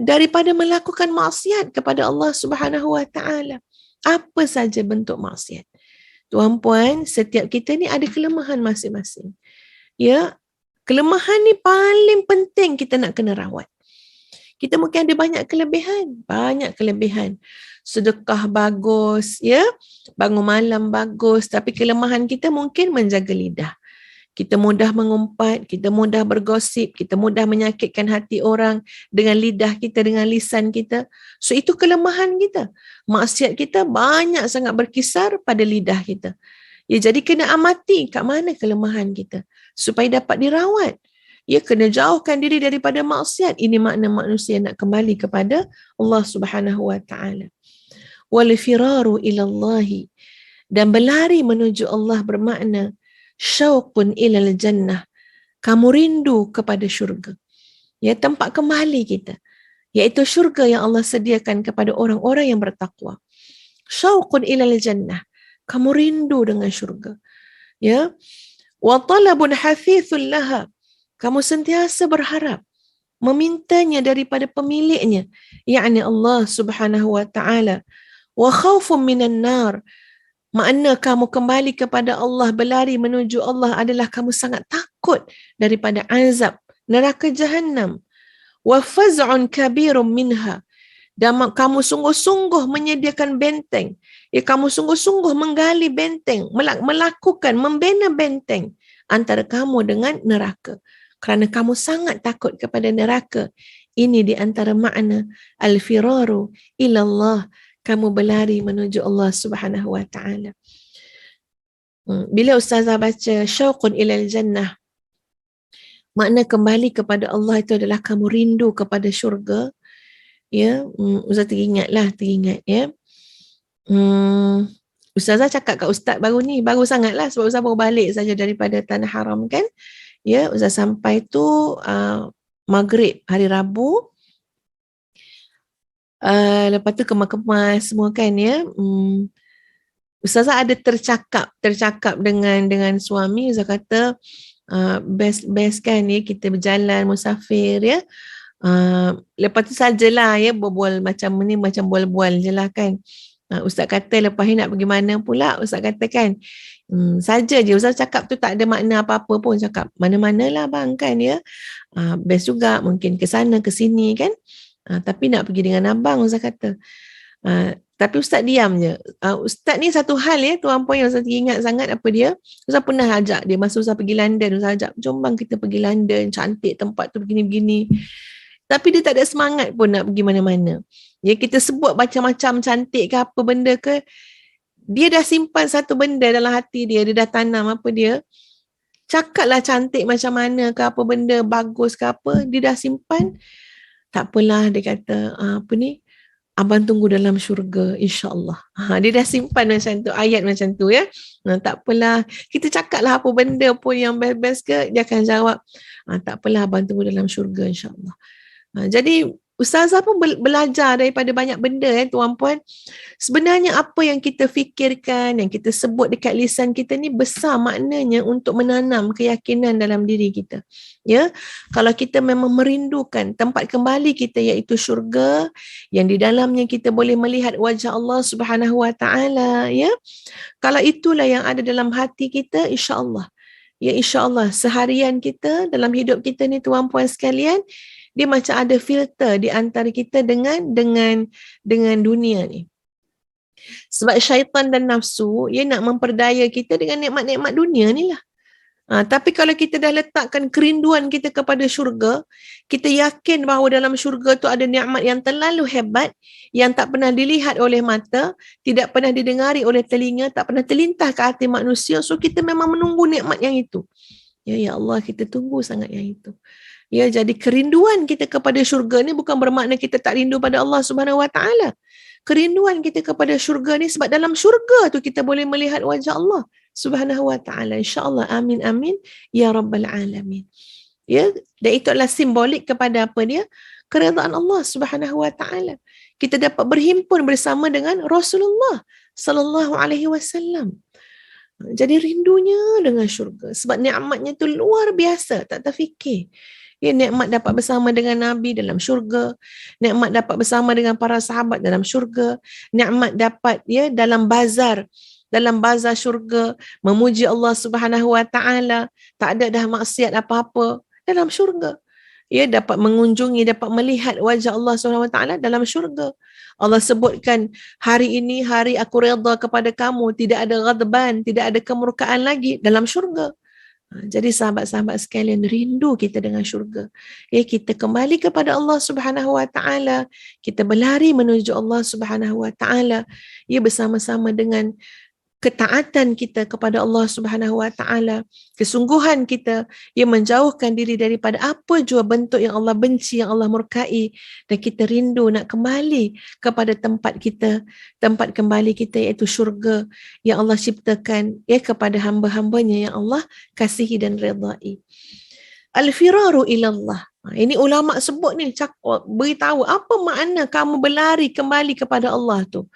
daripada melakukan maksiat kepada Allah Subhanahu wa taala. Apa saja bentuk maksiat. Tuan puan, setiap kita ni ada kelemahan masing-masing. Kelemahan ni paling penting kita nak kena rawat. Kita mungkin ada banyak kelebihan. Sedekah bagus, bangun malam bagus, tapi kelemahan kita mungkin menjaga lidah. Kita mudah mengumpat, kita mudah bergosip, kita mudah menyakitkan hati orang dengan lidah kita, dengan lisan kita. So itu kelemahan kita. Maksiat kita banyak sangat berkisar pada lidah kita. Jadi kena amati kat mana kelemahan kita supaya dapat dirawat. Kena jauhkan diri daripada maksiat. Ini makna manusia nak kembali kepada Allah Subhanahu wa taala. Wal firaru ilallahi, dan berlari menuju Allah bermakna syauqun ilal jannah. Kamu rindu kepada syurga. Tempat kembali kita. Iaitu syurga yang Allah sediakan kepada orang-orang yang bertakwa. Syauqun ilal jannah. Kamu rindu dengan syurga. Wa talabun hafithul laha. Kamu sentiasa berharap, memintanya daripada pemiliknya, yakni Allah Subhanahu wa taala. Wa khaufun minan nar. Makna kamu kembali kepada Allah, berlari menuju Allah adalah kamu sangat takut daripada azab neraka Jahannam. Wa faz'un kabirun minha. Dan kamu sungguh-sungguh menyediakan benteng. Kamu sungguh-sungguh menggali benteng, melakukan, membina benteng antara kamu dengan neraka. Kerana kamu sangat takut kepada neraka. Ini di antara makna al-firaru ilallah. Kamu berlari menuju Allah Subhanahu wa taala. Bila ustazah baca syauqun ilal jannah, makna kembali kepada Allah itu adalah kamu rindu kepada syurga. Ustazah teringat. Ustazah cakap kat ustaz baru ni, baru sangatlah sebab ustazah baru balik saja daripada Tanah Haram kan. Ustazah sampai tu maghrib hari Rabu. Lepas tu kemas-kemas semua kan Ustazah ada tercakap dengan suami. Ustazah kata best kan ya, kita berjalan musafir ya. Lepas tu sajalah ya, berbual macam ni, macam bual-bual je lah kan. Ustaz kata lepas ni nak pergi mana pula, Ustaz kata kan, saja je Ustaz cakap tu tak ada makna apa-apa pun, cakap mana-mana lah bang kan ya. Best juga, mungkin ke sana ke sini kan. Tapi nak pergi dengan abang, Ustaz kata. Tapi Ustaz diam je. Ustaz ni satu hal ya, tuan puan yang Ustaz ingat sangat apa dia. Ustaz pernah ajak dia, masa Ustaz pergi London, Ustaz ajak, jom bang kita pergi London, cantik tempat tu begini-begini. Tapi dia tak ada semangat pun nak pergi mana-mana. Ya, kita sebut macam-macam cantik ke apa benda ke, dia dah simpan satu benda dalam hati dia, dia dah tanam apa dia. Cakaplah cantik macam mana ke apa benda, bagus ke apa, dia dah simpan. Tak apalah, dia kata, apa ni, abang tunggu dalam syurga, insyaAllah. Dia dah simpan macam tu, ayat macam tu ya. Tak apalah, kita cakaplah apa benda pun yang best-best ke, dia akan jawab, tak apalah abang tunggu dalam syurga, insyaAllah. Jadi Ustazah pun belajar daripada banyak benda tuan puan. Sebenarnya apa yang kita fikirkan, yang kita sebut dekat lisan kita ni besar maknanya untuk menanam keyakinan dalam diri kita. Ya, kalau kita memang merindukan tempat kembali kita iaitu syurga, yang di dalamnya kita boleh melihat wajah Allah Subhanahu Wa Taala, ya. Kalau itulah yang ada dalam hati kita, insya-Allah. Ya, insya-Allah seharian kita dalam hidup kita ni tuan puan sekalian, dia macam ada filter di antara kita dengan dunia ni. Sebab syaitan dan nafsu, ia nak memperdaya kita dengan nikmat-nikmat dunia ni lah. Tapi kalau kita dah letakkan kerinduan kita kepada syurga, kita yakin bahawa dalam syurga tu ada nikmat yang terlalu hebat, yang tak pernah dilihat oleh mata, tidak pernah didengari oleh telinga, tak pernah terlintas ke hati manusia. So kita memang menunggu nikmat yang itu. Ya Allah, kita tunggu sangat yang itu. Ya, jadi kerinduan kita kepada syurga ni bukan bermakna kita tak rindu pada Allah Subhanahu Wa Taala. Kerinduan kita kepada syurga ni sebab dalam syurga tu kita boleh melihat wajah Allah Subhanahu Wa Taala. Insya-Allah, amin amin ya rabbal alamin. Ya, dan itu adalah simbolik kepada apa dia? Keridaan Allah Subhanahu Wa Taala. Kita dapat berhimpun bersama dengan Rasulullah sallallahu alaihi wasallam. Jadi rindunya dengan syurga sebab nikmatnya tu luar biasa, tak terfikir. Ya, nikmat dapat bersama dengan Nabi dalam syurga, nikmat dapat bersama dengan para sahabat dalam syurga, nikmat dapat ya dalam bazar syurga memuji Allah Subhanahu Wa Taala, tak ada dah maksiat apa-apa dalam syurga. Ya, dapat mengunjungi, dapat melihat wajah Allah Subhanahu Wa Taala dalam syurga. Allah sebutkan, hari ini hari aku redha kepada kamu, tidak ada ghadban, tidak ada kemurkaan lagi dalam syurga. Jadi sahabat-sahabat sekalian, rindu kita dengan syurga. Ya, kita kembali kepada Allah Subhanahu Wa Taala, kita berlari menuju Allah Subhanahu Wa Taala, ya, bersama-sama dengan ketaatan kita kepada Allah Subhanahu Wa Taala, kesungguhan kita yang menjauhkan diri daripada apa jua bentuk yang Allah benci, yang Allah murkai, dan kita rindu nak kembali kepada tempat kembali kita iaitu syurga yang Allah ciptakan ya kepada hamba-hambanya yang Allah kasihi dan redai. Al-firaru ilallah. Ini ulama sebut ni, beritahu apa makna kamu berlari kembali kepada Allah tu.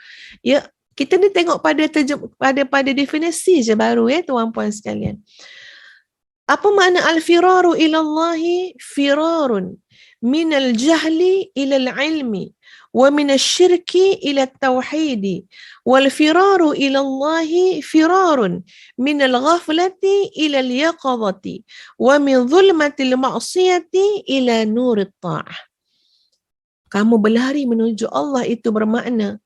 Ya, kita ni tengok pada definisi je baru ya tuan puan sekalian. Apa makna al-firaru ilallahi? Firarun minal jahli ilal ilmi wa minal syirki ila tauhidi wal firaru ilallahi firarun minal ghaflati ilal yaqadati wa min zulmatil ma'siyati ila nurit ta'ah. Kamu berlari menuju Allah itu bermakna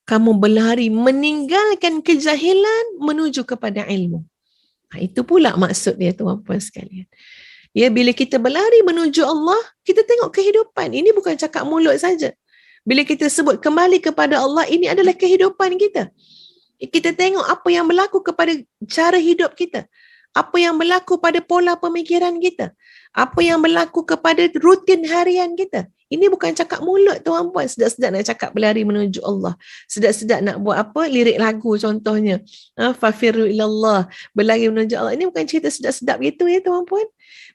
kamu berlari meninggalkan kejahilan menuju kepada ilmu. Itu pula maksud dia tuan-puan sekalian. Ya, bila kita berlari menuju Allah, kita tengok kehidupan. Ini bukan cakap mulut saja. Bila kita sebut kembali kepada Allah, ini adalah kehidupan kita. Kita tengok apa yang berlaku kepada cara hidup kita. Apa yang berlaku pada pola pemikiran kita. Apa yang berlaku kepada rutin harian kita. Ini bukan cakap mulut tuan-puan, sedap-sedap nak cakap berlari menuju Allah. Sedap-sedap nak buat apa? Lirik lagu contohnya. Fafirru ilallah, berlari menuju Allah. Ini bukan cerita sedap-sedap gitu ya tuan-puan.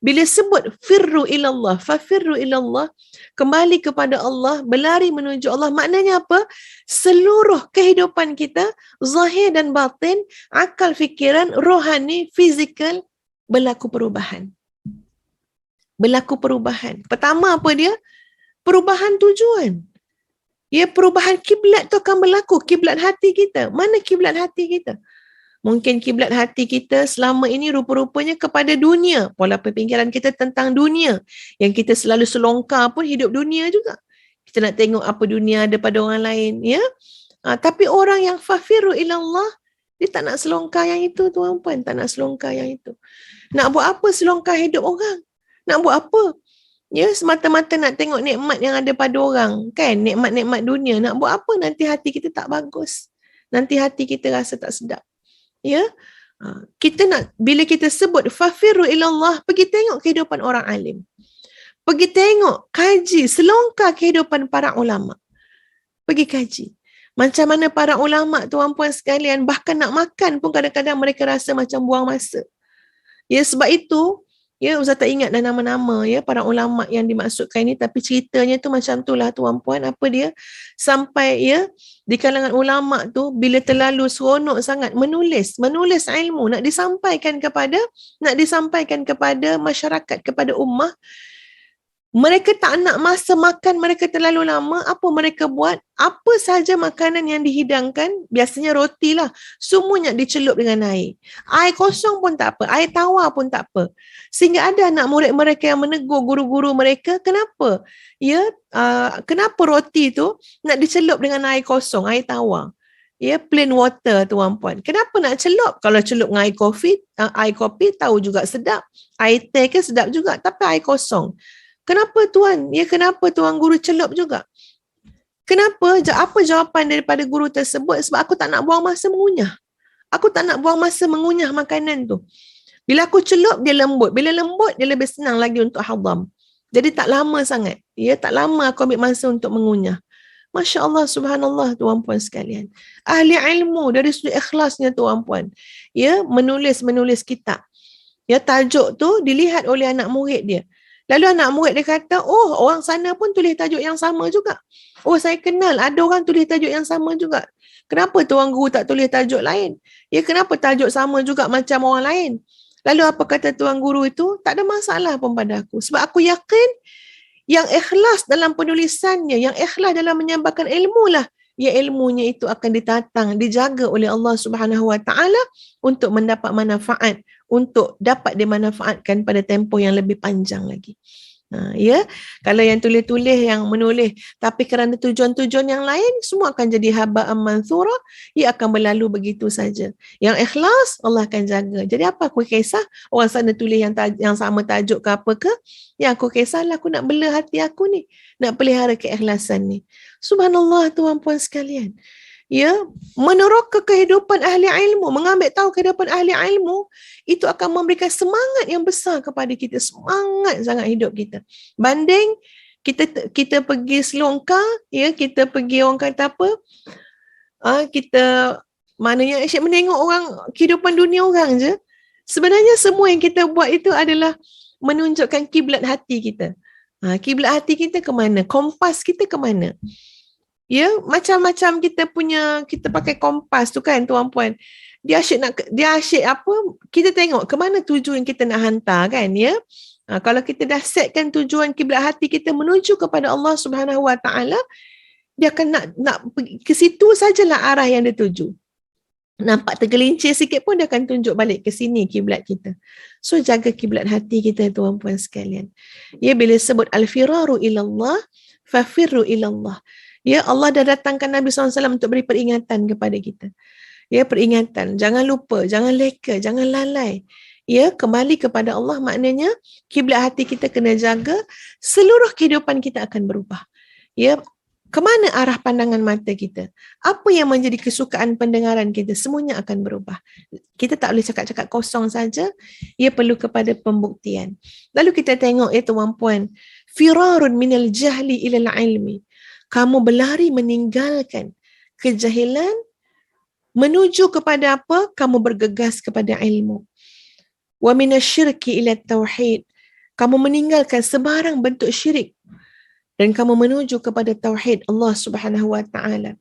Bila sebut firru ilallah, fafirru ilallah, kembali kepada Allah, berlari menuju Allah, maknanya apa? Seluruh kehidupan kita, zahir dan batin, akal, fikiran, rohani, fizikal, berlaku perubahan. Berlaku perubahan. Pertama apa dia? Perubahan tujuan. Ya, perubahan kiblat tu akan berlaku. Kiblat hati kita. Mana kiblat hati kita? Mungkin kiblat hati kita selama ini rupa-rupanya kepada dunia. Pola pemikiran kita tentang dunia. Yang kita selalu selongkar pun hidup dunia juga. Kita nak tengok apa dunia ada pada orang lain. Ya. Tapi orang yang fafiru ilallah, dia tak nak selongkar yang itu tuan-puan. Tak nak selongkar yang itu. Nak buat apa selongkar hidup orang? Nak buat apa? Ya, semata-mata nak tengok nikmat yang ada pada orang, kan? Nikmat-nikmat dunia. Nak buat apa? Nanti hati kita tak bagus. Nanti hati kita rasa tak sedap. Ya, kita nak, bila kita sebut fafiru ilallah, pergi tengok kehidupan orang alim. Pergi tengok, kaji, selongkar kehidupan para ulama. Pergi kaji. Macam mana para ulama, tuan-puan sekalian, bahkan nak makan pun kadang-kadang mereka rasa macam buang masa. Ya, sebab itu, ya, Ustaz tak ingat dah nama-nama ya para ulama yang dimaksudkan ini, tapi ceritanya tu macam itulah tuan-puan. Apa dia? Sampai ya di kalangan ulama tu bila terlalu seronok sangat menulis ilmu nak disampaikan kepada masyarakat, kepada ummah. Mereka tak nak masa makan mereka terlalu lama. Apa mereka buat? Apa sahaja makanan yang dihidangkan, biasanya roti lah, semuanya dicelup dengan air. Air kosong pun tak apa, air tawar pun tak apa. Sehingga ada anak murid mereka yang menegur guru-guru mereka, kenapa? Ya, kenapa roti tu nak dicelup dengan air kosong, air tawar? Ya, plain water tuan-puan. Kenapa nak celup? Kalau celup dengan air kopi tahu juga sedap. Air teh ke sedap juga, tapi air kosong. Kenapa tuan? Ya, kenapa tuan guru celup juga? Kenapa? Apa jawapan daripada guru tersebut? Sebab aku tak nak buang masa mengunyah. Aku tak nak buang masa mengunyah makanan tu. Bila aku celup, dia lembut. Bila lembut, dia lebih senang lagi untuk hadam. Jadi tak lama sangat. Ya, tak lama aku ambil masa untuk mengunyah. Masya Allah, subhanallah tuan-puan sekalian. Ahli ilmu dari sudut ikhlasnya tuan-puan. Ya, menulis kitab. Ya, tajuk tu dilihat oleh anak murid dia. Lalu anak murid dia kata, oh orang sana pun tulis tajuk yang sama juga. Oh saya kenal, ada orang tulis tajuk yang sama juga. Kenapa tuan guru tak tulis tajuk lain? Ya, kenapa tajuk sama juga macam orang lain? Lalu apa kata tuan guru itu? Tak ada masalah pun pada aku. Sebab aku yakin yang ikhlas dalam penulisannya, yang ikhlas dalam menyampaikan ilmu lah, ya ilmunya itu akan ditatang, dijaga oleh Allah Subhanahu Wa Taala untuk mendapat manfaat, untuk dapat dimanfaatkan pada tempoh yang lebih panjang lagi. Ya, kalau yang tulis-tulis, yang menulis tapi kerana tujuan-tujuan yang lain, semua akan jadi haba'an manthura, ia akan berlalu begitu saja. Yang ikhlas Allah akan jaga. Jadi apa aku kisah orang sana tulis yang sama tajuk ke apa ke? Yang aku kisahlah, aku nak bela hati aku ni, nak pelihara keikhlasan ni. Subhanallah tuan-puan sekalian. Ya, meneroka kehidupan ahli ilmu, mengambil tahu kehidupan ahli ilmu, itu akan memberikan semangat yang besar kepada kita, semangat sangat hidup kita. Banding kita pergi selongkar, ya, kita pergi orang kata apa? Kita maknanya asyik menengok orang, kehidupan dunia orang je. Sebenarnya semua yang kita buat itu adalah menunjukkan kiblat hati kita. Kiblat hati kita ke mana? Kompas kita ke mana? Ya, macam-macam kita pakai kompas tu kan tuan-puan. Dia asyik apa? Kita tengok ke mana tujuan kita nak hantar kan, ya. Kalau kita dah setkan tujuan kiblat hati kita menuju kepada Allah Subhanahu Wa Taala, dia akan nak ke situ sajalah arah yang dia tuju. Nampak tergelincir sikit pun dia akan tunjuk balik ke sini kiblat kita. So jaga kiblat hati kita tuan-puan sekalian. Ya, bila sebut al-firaru ilallah, fafirru ilallah. Ya, Allah dah datangkan Nabi SAW untuk beri peringatan kepada kita. Ya, peringatan. Jangan lupa, jangan leka, jangan lalai. Ya, kembali kepada Allah, maknanya kiblat hati kita kena jaga, seluruh kehidupan kita akan berubah. Ya, kemana arah pandangan mata kita? Apa yang menjadi kesukaan pendengaran kita? Semuanya akan berubah. Kita tak boleh cakap-cakap kosong saja. Ia perlu kepada pembuktian. Lalu kita tengok ya tuan-puan, Firarun minal jahli ilal ilmi. Kamu berlari meninggalkan kejahilan menuju kepada apa? Kamu bergegas kepada ilmu. Wa minasyirki ila tauhid. Kamu meninggalkan sebarang bentuk syirik dan kamu menuju kepada tauhid Allah Subhanahu wa taala.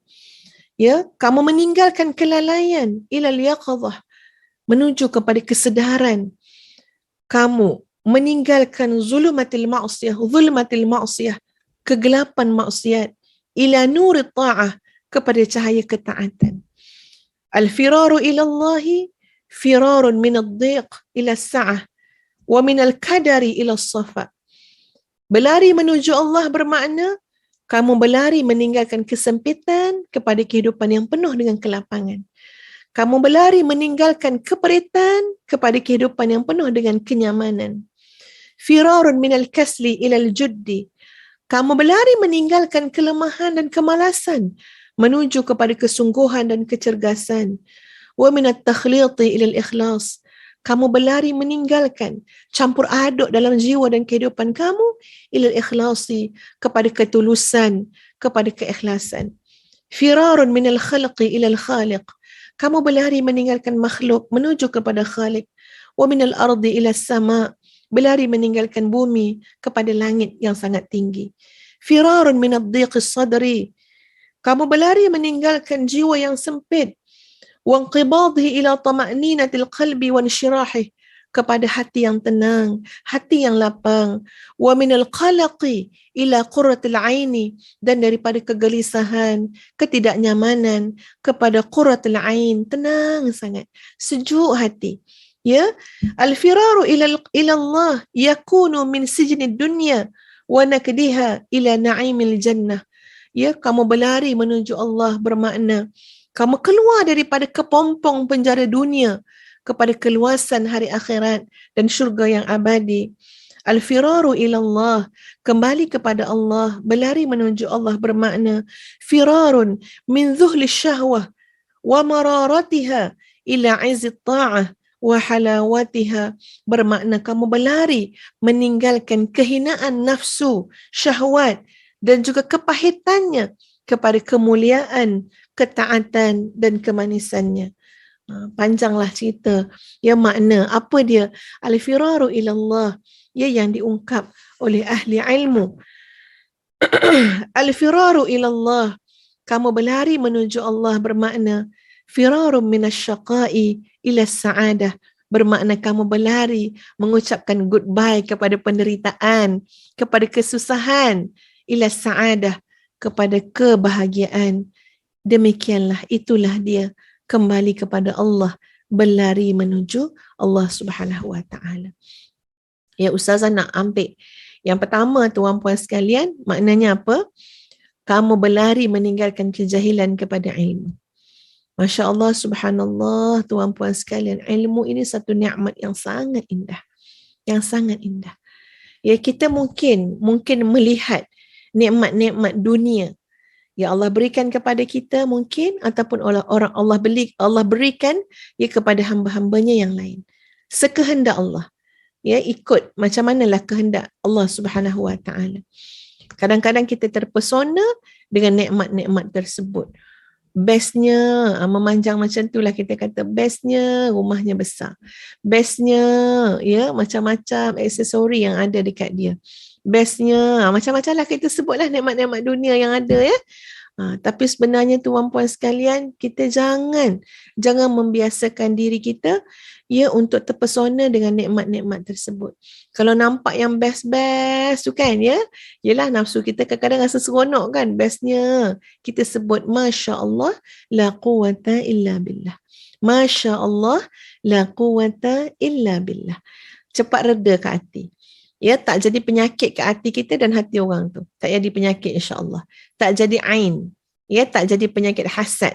Ya, kamu meninggalkan kelalaian ilal yaqadhah, menuju kepada kesedaran. Kamu meninggalkan zulmatil ma'siyah, kegelapan maksiat, ila nuri ta'ah, kepada cahaya ketaatan. Al-firaru ila Allahi firarun min ad-dhiq ila as-sa'ah wa min al-kadari ila as-safa. Berlari menuju Allah bermakna kamu berlari meninggalkan kesempitan kepada kehidupan yang penuh dengan kelapangan. Kamu berlari meninggalkan keperitan kepada kehidupan yang penuh dengan kenyamanan. Firarun minal kasli ilal juddi. Kamu berlari meninggalkan kelemahan dan kemalasan menuju kepada kesungguhan dan kecergasan. Wa minat takhliti ilal ikhlas. Kamu berlari meninggalkan campur aduk dalam jiwa dan kehidupan kamu ilal ikhlasi, kepada ketulusan, kepada keikhlasan. Firarun minal khalqi ilal khaliq. Kamu berlari meninggalkan makhluk menuju kepada Khalik. Wa minal ardi ila sama. Berlari meninggalkan bumi kepada langit yang sangat tinggi. Firarun minad dhiqis sadri. Kamu berlari meninggalkan jiwa yang sempit. Wa inqibadhi ila tama'ninatil qalbi wa insyirahih, kepada hati yang tenang, hati yang lapang. Wa minal qalaqi ila qurratil aini, dan daripada kegelisahan, ketidaknyamanan kepada qurratil ain, tenang sangat, sejuk hati. Ya, al-firaru ila Allah yakunu min sijnid dunya wa nakdiha ila na'imil jannah. Ya, kamu berlari menuju Allah bermakna kamu keluar daripada kepompong penjara dunia kepada keluasan hari akhirat dan syurga yang abadi. Al-firaru ilallah, kembali kepada Allah, berlari menuju Allah bermakna firarun min zuhli syahwah wa mararatiha ila izzit ta'ah wa halawatiha, bermakna kamu berlari meninggalkan kehinaan nafsu, syahwat dan juga kepahitannya kepada kemuliaan, ketaatan dan kemanisannya. Panjanglah cerita. Ya, makna apa dia? Al-firaru ilallah, ya, yang diungkap oleh ahli ilmu. Al-firaru ilallah, kamu berlari menuju Allah bermakna firarun minasyaqai ila sa'adah, bermakna kamu berlari mengucapkan goodbye kepada penderitaan, kepada kesusahan, ila sa'adah, kepada kebahagiaan. Demikianlah, itulah dia kembali kepada Allah, berlari menuju Allah Subhanahu wa taala. Ya, Ustazah nak ambil yang pertama, tuan-puan sekalian, maknanya apa? Kamu berlari meninggalkan kejahilan kepada ilmu. Masya Allah, subhanallah, tuan-puan sekalian, ilmu ini satu nikmat yang sangat indah. Yang sangat indah. Ya, kita mungkin melihat nikmat-nikmat dunia yang Allah berikan kepada kita mungkin, ataupun orang Allah berikan ya kepada hamba-hambanya yang lain. Sekehendak Allah. Ya, ikut macam manalah kehendak Allah Subhanahu wa taala. Kadang-kadang kita terpesona dengan nikmat-nikmat tersebut. Bestnya memanjang macam itulah, kita kata bestnya rumahnya besar. Bestnya ya macam-macam aksesori yang ada dekat dia. Bestnya macam-macam lah kita sebutlah nikmat-nikmat dunia yang ada ya. Tapi sebenarnya tuan-puan sekalian, kita jangan membiasakan diri kita ya untuk terpesona dengan nikmat-nikmat tersebut. Kalau nampak yang best tu kan ya, yelah nafsu kita kadang-kadang rasa seronok kan, bestnya kita sebut Masya Allah la quwata illa billah. Masya Allah la quwata illa billah. Cepat reda ke hati. Ya, tak jadi penyakit ke hati kita dan hati orang tu. Tak jadi penyakit insya-Allah. Tak jadi ain. Ya, tak jadi penyakit hasad.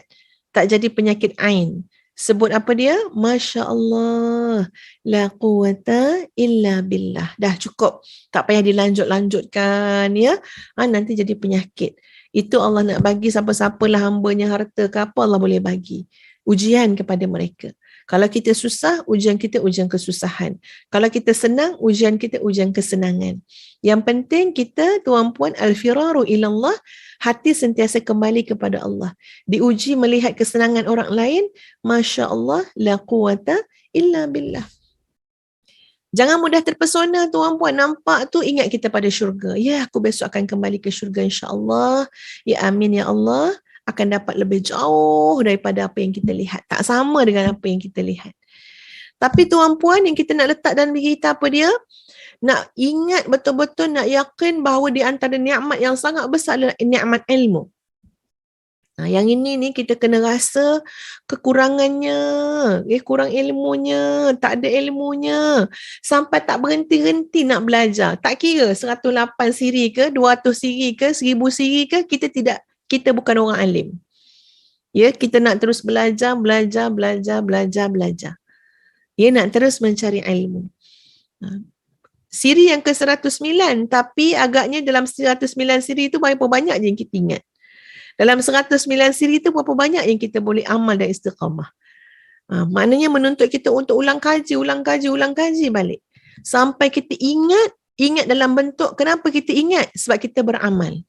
Tak jadi penyakit ain. Sebut apa dia? Masya Allah. La quwata illa billah. Dah cukup. Tak payah dilanjut-lanjutkan ya. Nanti jadi penyakit. Itu Allah nak bagi siapa-siapalah hambanya harta ke apa, Allah boleh bagi. Ujian kepada mereka. Kalau kita susah, ujian kita ujian kesusahan. Kalau kita senang, ujian kita ujian kesenangan. Yang penting kita, tuan-puan, al-firaru ilallah, hati sentiasa kembali kepada Allah. Diuji melihat kesenangan orang lain, Masya Allah, la quwata illa billah. Jangan mudah terpesona, tuan-puan. Nampak tu, ingat kita pada syurga. Ya, aku besok akan kembali ke syurga insya-Allah. Ya amin ya Allah. Akan dapat lebih jauh daripada apa yang kita lihat. Tak sama dengan apa yang kita lihat. Tapi tuan-puan, yang kita nak letak dalam diri kita apa dia? Nak ingat betul-betul, nak yakin bahawa di antara nikmat yang sangat besar adalah nikmat ilmu. Yang ini ni kita kena rasa kekurangannya, kurang ilmunya, tak ada ilmunya, sampai tak berhenti-henti nak belajar. Tak kira 108 siri ke, 200 siri ke, 1000 siri ke, kita bukan orang alim. Ya, kita nak terus belajar. Ya, nak terus mencari ilmu. Siri yang ke 109, tapi agaknya dalam 109 siri itu berapa banyak je yang kita ingat. Dalam 109 siri itu berapa banyak yang kita boleh amal dan istiqamah. Maknanya menuntut kita untuk ulang kaji balik. Sampai kita ingat dalam bentuk, kenapa kita ingat? Sebab kita beramal.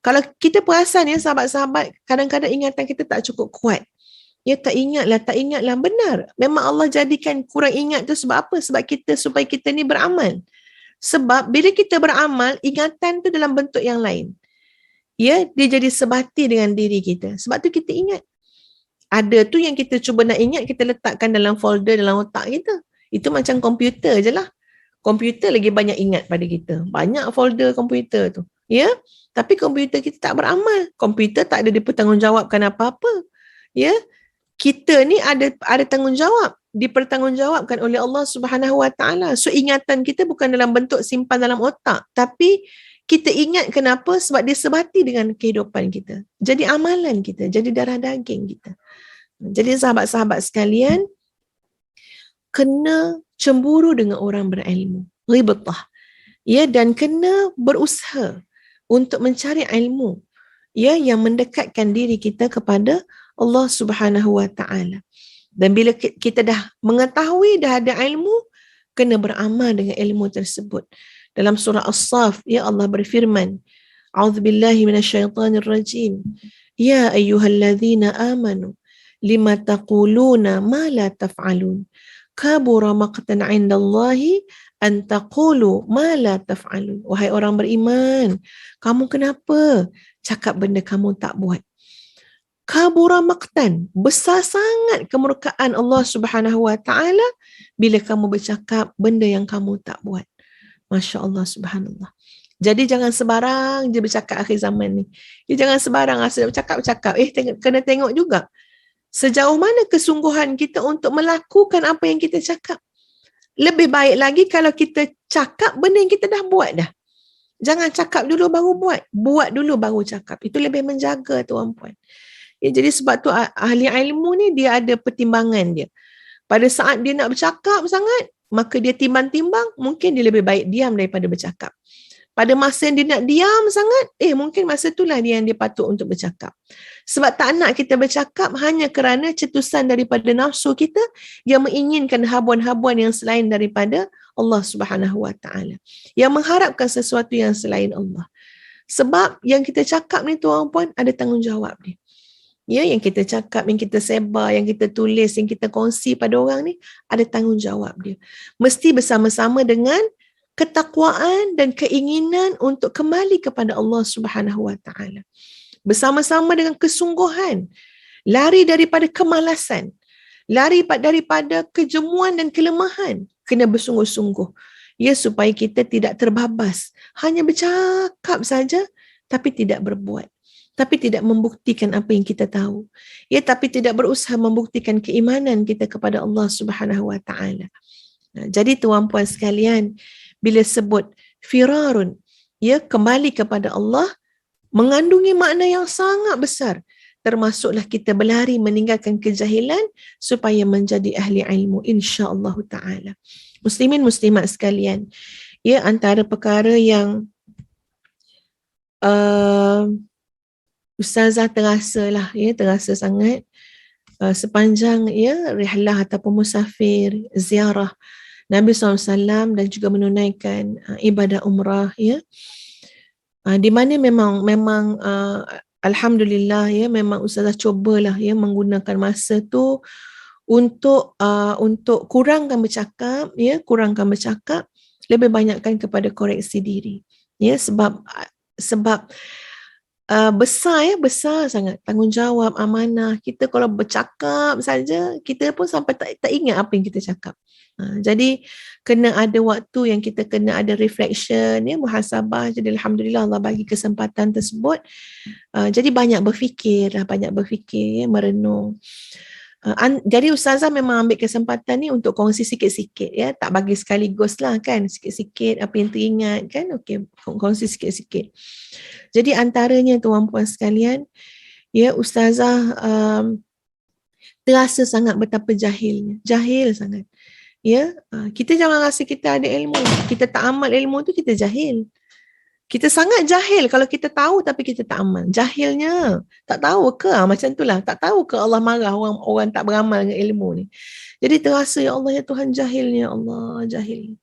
Kalau kita perasan ya sahabat-sahabat, kadang-kadang ingatan kita tak cukup kuat. Ya, tak ingatlah. Benar. Memang Allah jadikan kurang ingat tu sebab apa? Supaya kita ni beramal. Sebab bila kita beramal, ingatan tu dalam bentuk yang lain. Ya, dia jadi sebati dengan diri kita. Sebab tu kita ingat. Ada tu yang kita cuba nak ingat, kita letakkan dalam folder dalam otak kita. Itu macam komputer je lah. Komputer lagi banyak ingat pada kita. Banyak folder komputer tu. Ya, tapi komputer kita tak beramal. Komputer tak ada dipertanggungjawabkan apa-apa. Ya, kita ni ada tanggungjawab. Dipertanggungjawabkan oleh Allah Subhanahu Wa Taala. So ingatan kita bukan dalam bentuk simpan dalam otak, tapi kita ingat kenapa? Sebab dia sebati dengan kehidupan kita. Jadi amalan kita, jadi darah daging kita. Jadi sahabat-sahabat sekalian, kena cemburu dengan orang berilmu. Ribatah. Ya, dan kena berusaha untuk mencari ilmu. Ya, yang mendekatkan diri kita kepada Allah Subhanahu Wa Taala. Dan bila kita dah mengetahui, dah ada ilmu, kena beramal dengan ilmu tersebut. Dalam surah As-Saff, ya Allah berfirman, A'udzubillahi minasyaitanirrajim. Ya ayyuhalladzina amanu lima taquluna ma la taf'alun. Kabura maqtan 'indallahi an taqulu ma la taf'alun. Wahai orang beriman, kamu kenapa cakap benda kamu tak buat? Kabura maqtan, besar sangat kemurkaan Allah Subhanahu Wa Taala bila kamu bercakap benda yang kamu tak buat. Masya Allah, subhanallah. Jadi jangan sebarang je bercakap akhir zaman ni. Jangan sebarang asal bercakap. Kena tengok juga sejauh mana kesungguhan kita untuk melakukan apa yang kita cakap. Lebih baik lagi kalau kita cakap benda yang kita dah buat dah. Jangan cakap dulu baru buat. Buat dulu baru cakap. Itu lebih menjaga, tuan-puan. Ya, jadi sebab tu ahli ilmu ni dia ada pertimbangan dia. Pada saat dia nak bercakap sangat, maka dia timbang-timbang, mungkin dia lebih baik diam daripada bercakap. Pada masa yang dia nak diam sangat, mungkin masa itulah dia yang dia patut untuk bercakap. Sebab tak nak kita bercakap hanya kerana cetusan daripada nafsu kita yang menginginkan habuan-habuan yang selain daripada Allah Subhanahu Wa Taala. Yang mengharapkan sesuatu yang selain Allah. Sebab yang kita cakap ni, tuan-puan, ada tanggungjawab dia. Ya, yang kita cakap, yang kita sebar, yang kita tulis, yang kita kongsi pada orang ni, ada tanggungjawab dia. Mesti bersama-sama dengan ketakwaan dan keinginan untuk kembali kepada Allah Subhanahu Wa Taala. Bersama-sama dengan kesungguhan. Lari daripada kemalasan. Lari daripada kejemuan dan kelemahan. Kena bersungguh-sungguh. Ya, supaya kita tidak terbabas. Hanya bercakap saja, tapi tidak berbuat. Tapi tidak membuktikan apa yang kita tahu. Ya, tapi tidak berusaha membuktikan keimanan kita kepada Allah Subhanahu Wa Taala. Jadi tuan-puan sekalian, bila sebut firarun, ya, kembali kepada Allah, mengandungi makna yang sangat besar. Termasuklah kita berlari meninggalkan kejahilan supaya menjadi ahli ilmu, insya-Allah taala. Muslimin muslimat sekalian, ya, antara perkara yang Ustazah terasa sangat sepanjang rihlah ataupun musafir, ziarah Nabi SAW dan juga menunaikan ibadah umrah di mana memang alhamdulillah memang ustazah cubalah menggunakan masa tu untuk kurangkan bercakap lebih banyakkan kepada koreksi diri sebab besar sangat tanggungjawab, amanah kita. Kalau bercakap saja kita pun sampai tak ingat apa yang kita cakap. Jadi kena ada waktu yang kita kena ada reflection, muhasabah. Jadi alhamdulillah Allah bagi kesempatan tersebut. Jadi banyak berfikir, merenung. Jadi ustazah memang ambil kesempatan ni untuk kongsi sikit-sikit tak bagi sekaligus lah kan, sikit-sikit apa yang teringat kan, okey, kongsi sikit-sikit. Jadi antaranya tuan-puan sekalian, ustazah terasa sangat betapa jahil sangat. Kita jangan rasa kita ada ilmu, kita tak amal ilmu tu kita jahil. Kita sangat jahil kalau kita tahu tapi kita tak amal. Jahilnya. Tak tahu ke? Macam itulah. Tak tahu ke Allah marah orang tak beramal dengan ilmu ni. Jadi terasa ya Allah ya Tuhan jahilnya Allah jahil.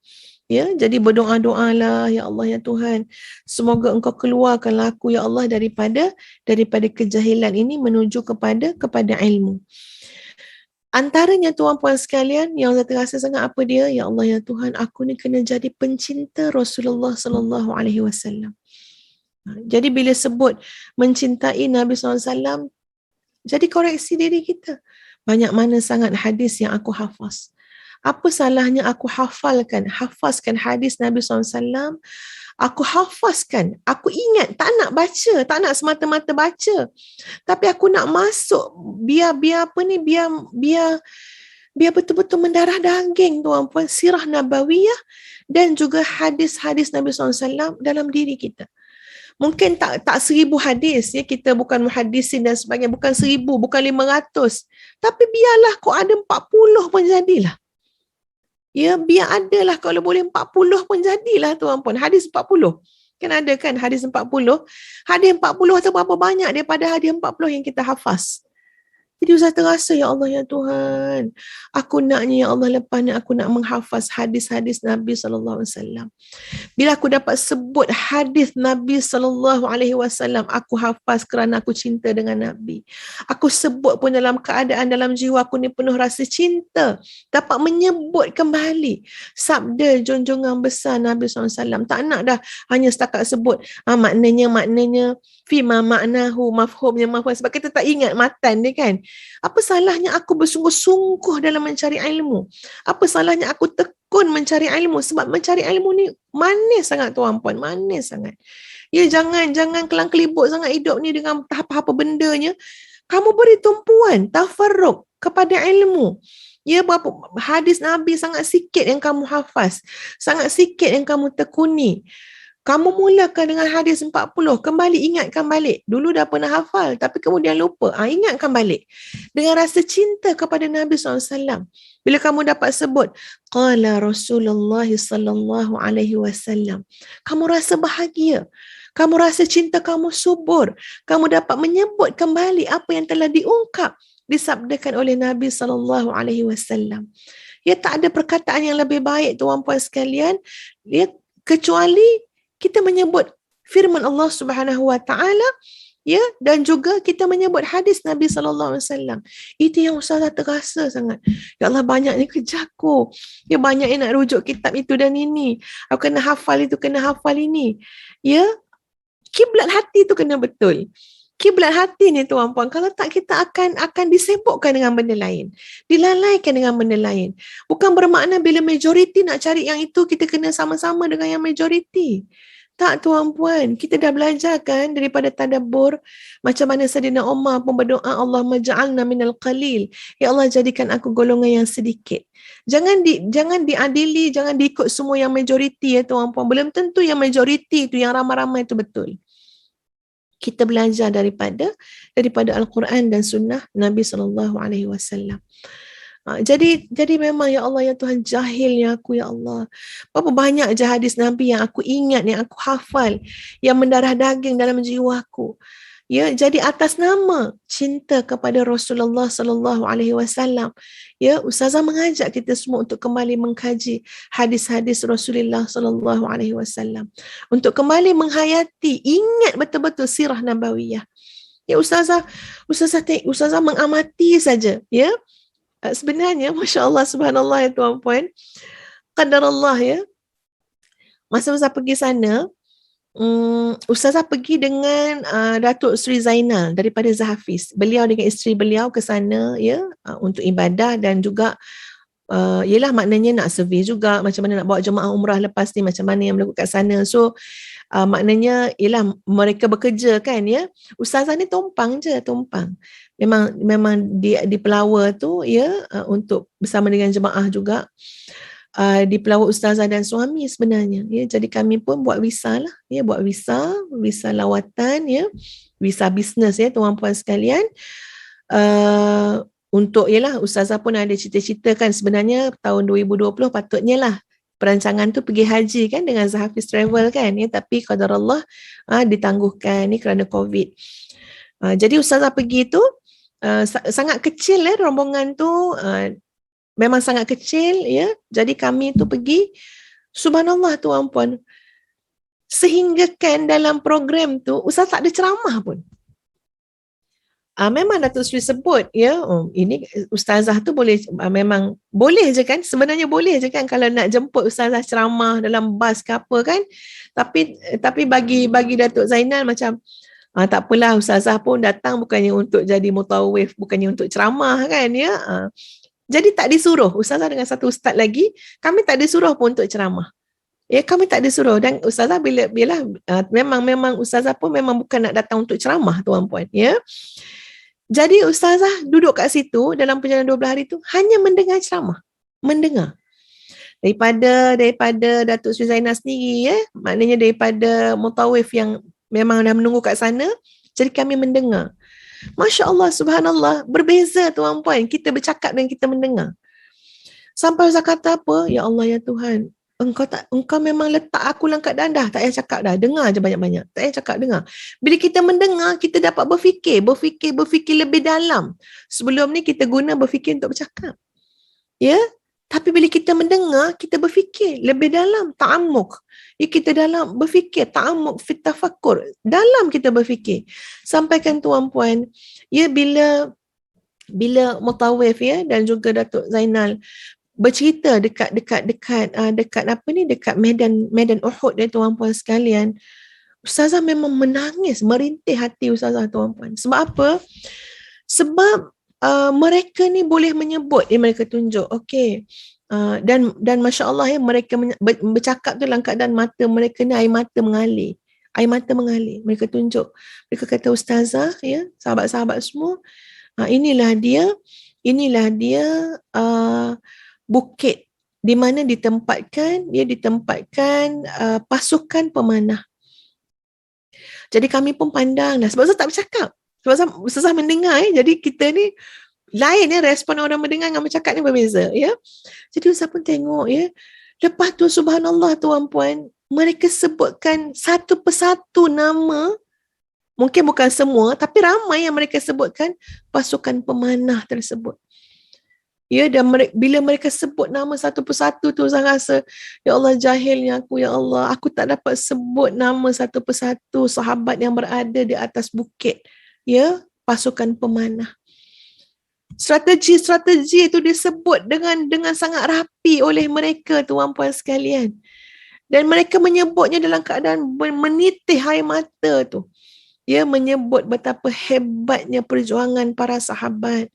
Jadi berdoa-doalah ya Allah ya Tuhan. Semoga Engkau keluarkanlah aku ya Allah daripada kejahilan ini menuju kepada ilmu. Antaranya tuan-puan sekalian yang saya terasa sangat apa dia, ya Allah ya Tuhan, aku ni kena jadi pencinta Rasulullah sallallahu alaihi wasallam. Jadi bila sebut mencintai Nabi SAW, jadi koreksi diri kita. Banyak mana sangat hadis yang aku hafaz. Apa salahnya aku hafazkan hadis Nabi SAW, aku hafazkan, aku ingat, tak nak baca, tak nak semata-mata baca. Tapi aku nak masuk, biar betul-betul mendarah daging tuan-puan, sirah nabawiyah dan juga hadis-hadis Nabi SAW dalam diri kita. Mungkin tak 1,000 hadis, kita bukan muhaddisin dan sebagainya, bukan 1,000, bukan 500. Tapi biarlah kau ada 40 pun jadilah. Biar adalah kalau boleh 40 pun jadilah tuan-puan. Hadis 40. Kan ada kan hadis 40. Hadis 40 atau berapa banyak daripada hadis 40 yang kita hafaz. Jadi saya terasa ya Allah ya Tuhan. Aku naknya ya Allah lepas ni aku nak menghafaz hadis-hadis Nabi SAW. Bila aku dapat sebut hadis Nabi SAW, aku hafaz kerana aku cinta dengan Nabi. Aku sebut pun dalam keadaan dalam jiwa aku ni penuh rasa cinta. Dapat menyebut kembali sabda junjungan besar Nabi SAW. Tak nak dah hanya setakat sebut maknanya fima maknahu, mafhumnya. Sebab kita tak ingat matan dia kan. Apa salahnya aku bersungguh-sungguh dalam mencari ilmu? Apa salahnya aku tekun mencari ilmu? Sebab mencari ilmu ni manis sangat tuan-puan, manis sangat. Jangan kelang-kelibut sangat hidup ni dengan apa-apa bendanya. Kamu beri tumpuan, tafarruq kepada ilmu. Berapa hadis Nabi sangat sikit yang kamu hafaz, sangat sikit yang kamu tekuni. Kamu mulakan dengan hadis 40, kembali ingatkan balik. Dulu dah pernah hafal, tapi kemudian lupa. Ingatkan balik. Dengan rasa cinta kepada Nabi SAW. Bila kamu dapat sebut, Qala Rasulullah sallallahu alaihi wasallam. Kamu rasa bahagia. Kamu rasa cinta kamu subur. Kamu dapat menyebut kembali apa yang telah diungkap, disabdakan oleh Nabi sallallahu alaihi wasallam. Tak ada perkataan yang lebih baik tuan-puan sekalian, kecuali kita menyebut firman Allah Subhanahu wa taala dan juga kita menyebut hadis Nabi sallallahu alaihi wasallam. Itu yang ustazah terasa sangat. Ya Allah, banyaknya kerja aku. Banyak yang nak rujuk kitab itu dan ini. Aku kena hafal itu, kena hafal ini. Kiblat hati tu kena betul. Kiblat hati ni tuan-puan, kalau tak kita akan disibukkan dengan benda lain, dilalaikan dengan benda lain. Bukan bermakna bila majoriti nak cari yang itu kita kena sama-sama dengan yang majoriti. Tak tuan-puan, kita dah belajar kan daripada tadabbur macam mana Sayyidina Umar pun berdoa, Allahumma ja'alna minal qalil. Ya Allah, jadikan aku golongan yang sedikit. Jangan diadili, jangan diikut semua yang majoriti tuan-puan. Belum tentu yang majoriti itu, yang ramai-ramai itu betul. Kita belajar daripada Al-Quran dan sunnah Nabi SAW. Jadi memang ya Allah ya Tuhan, jahilnya aku ya Allah. Berapa banyak je hadis Nabi yang aku ingat, yang aku hafal, yang mendarah daging dalam jiwaku. Ya, jadi atas nama cinta kepada Rasulullah sallallahu alaihi wasallam, ya, ustazah mengajak kita semua untuk kembali mengkaji hadis-hadis Rasulullah sallallahu alaihi wasallam, untuk kembali menghayati, ingat betul-betul sirah nabawiyah. Ya, ustazah mengamati saja, ya. Sebenarnya masya-Allah subhanallah ya tuan-puan, qadarullah ya. Masa ustazah pergi sana, ustazah pergi dengan Datuk Seri Zainal daripada Zahafiz. Beliau dengan isteri beliau ke sana ya, untuk ibadah dan juga ialah maknanya nak survey juga macam mana nak bawa jemaah umrah lepas ni, macam mana yang berlaku kat sana. So maknanya ialah mereka bekerja kan ya. Ustazah ni tumpang je, tumpang. Memang di Pelawa tu ya, untuk bersama dengan jemaah juga. Di Pelawa ustazah dan suami sebenarnya ya. Jadi kami pun buat visa lah ya, buat visa lawatan ya, visa bisnes ya tuan-puan sekalian. Untuk ialah ustazah pun ada cita-cita kan sebenarnya tahun 2020 patutnya lah perancangan tu pergi haji kan dengan Zahafiz Travel kan ya, tapi qadarullah ditangguhkan ni kerana COVID. Jadi ustazah pergi tu sangat kecil ya rombongan tu, memang sangat kecil ya. Jadi kami tu pergi, subhanallah tuan-puan, sehingga kan dalam program tu ustaz tak ada ceramah pun. Memang Datuk Seri sebut ya, ini ustazah tu boleh, memang boleh je kan, sebenarnya boleh je kan kalau nak jemput ustazah ceramah dalam bas ke apa kan, tapi bagi Datuk Zainal macam tak apalah, ustazah pun datang bukannya untuk jadi mutawif, bukannya untuk ceramah kan ya. Jadi tak disuruh, ustazah dengan satu ustaz lagi, kami tak disuruh pun untuk ceramah. Ya, kami tak disuruh. Dan ustazah bila memang ustazah pun memang bukan nak datang untuk ceramah tuan-puan ya. Jadi ustazah duduk kat situ dalam perjalanan 12 hari tu hanya mendengar ceramah. Mendengar. Daripada Datuk Seri Zainal sendiri ya, maknanya daripada mutawif yang memang dah menunggu kat sana, jadi kami mendengar. Masya Allah, subhanallah, berbeza tuan-puan, kita bercakap dan kita mendengar. Sampai ustaz kata apa? Ya Allah ya Tuhan, engkau memang letak aku dalam keadaan dah, tak payah cakap dah, dengar je banyak-banyak, tak payah cakap, dengar. Bila kita mendengar, kita dapat berfikir lebih dalam. Sebelum ni kita guna berfikir untuk bercakap. Ya, tapi bila kita mendengar, kita berfikir lebih dalam, ta'amuk. Ya, kita dalam berfikir, ta'amuk fit tafakkur, dalam kita berfikir. Sampaikan tuan-puan, ya, bila mutawif ya dan juga Datuk Zainal bercerita dekat medan Uhud ya tuan-puan sekalian, ustazah memang menangis, merintih hati ustazah tuan-puan. Sebab apa? Sebab mereka ni boleh menyebut, mereka tunjuk, okey. Dan Masya Allah ya, mereka bercakap tu dalam keadaan mata mereka ni air mata mengalir. Mereka tunjuk. Mereka kata, ustazah ya, sahabat-sahabat semua, inilah dia bukit di mana ditempatkan pasukan pemanah. Jadi kami pun pandang lah, sebab saya tak bercakap, sebab ustazah mendengar jadi kita ni lain ya, respon orang mendengar dengan bercakap ni berbeza ya. Jadi ustazah pun tengok ya. Lepas tu subhanallah tuan-puan, mereka sebutkan satu persatu nama, mungkin bukan semua, tapi ramai yang mereka sebutkan pasukan pemanah tersebut. Ya, dan bila mereka sebut nama satu persatu tu, saya rasa, ya Allah, jahilnya aku, ya Allah, aku tak dapat sebut nama satu persatu sahabat yang berada di atas bukit, ya, pasukan pemanah. Strategi itu disebut dengan sangat rapi oleh mereka tuan-puan sekalian. Dan mereka menyebutnya dalam keadaan menitih air mata tu. Ya, menyebut betapa hebatnya perjuangan para sahabat.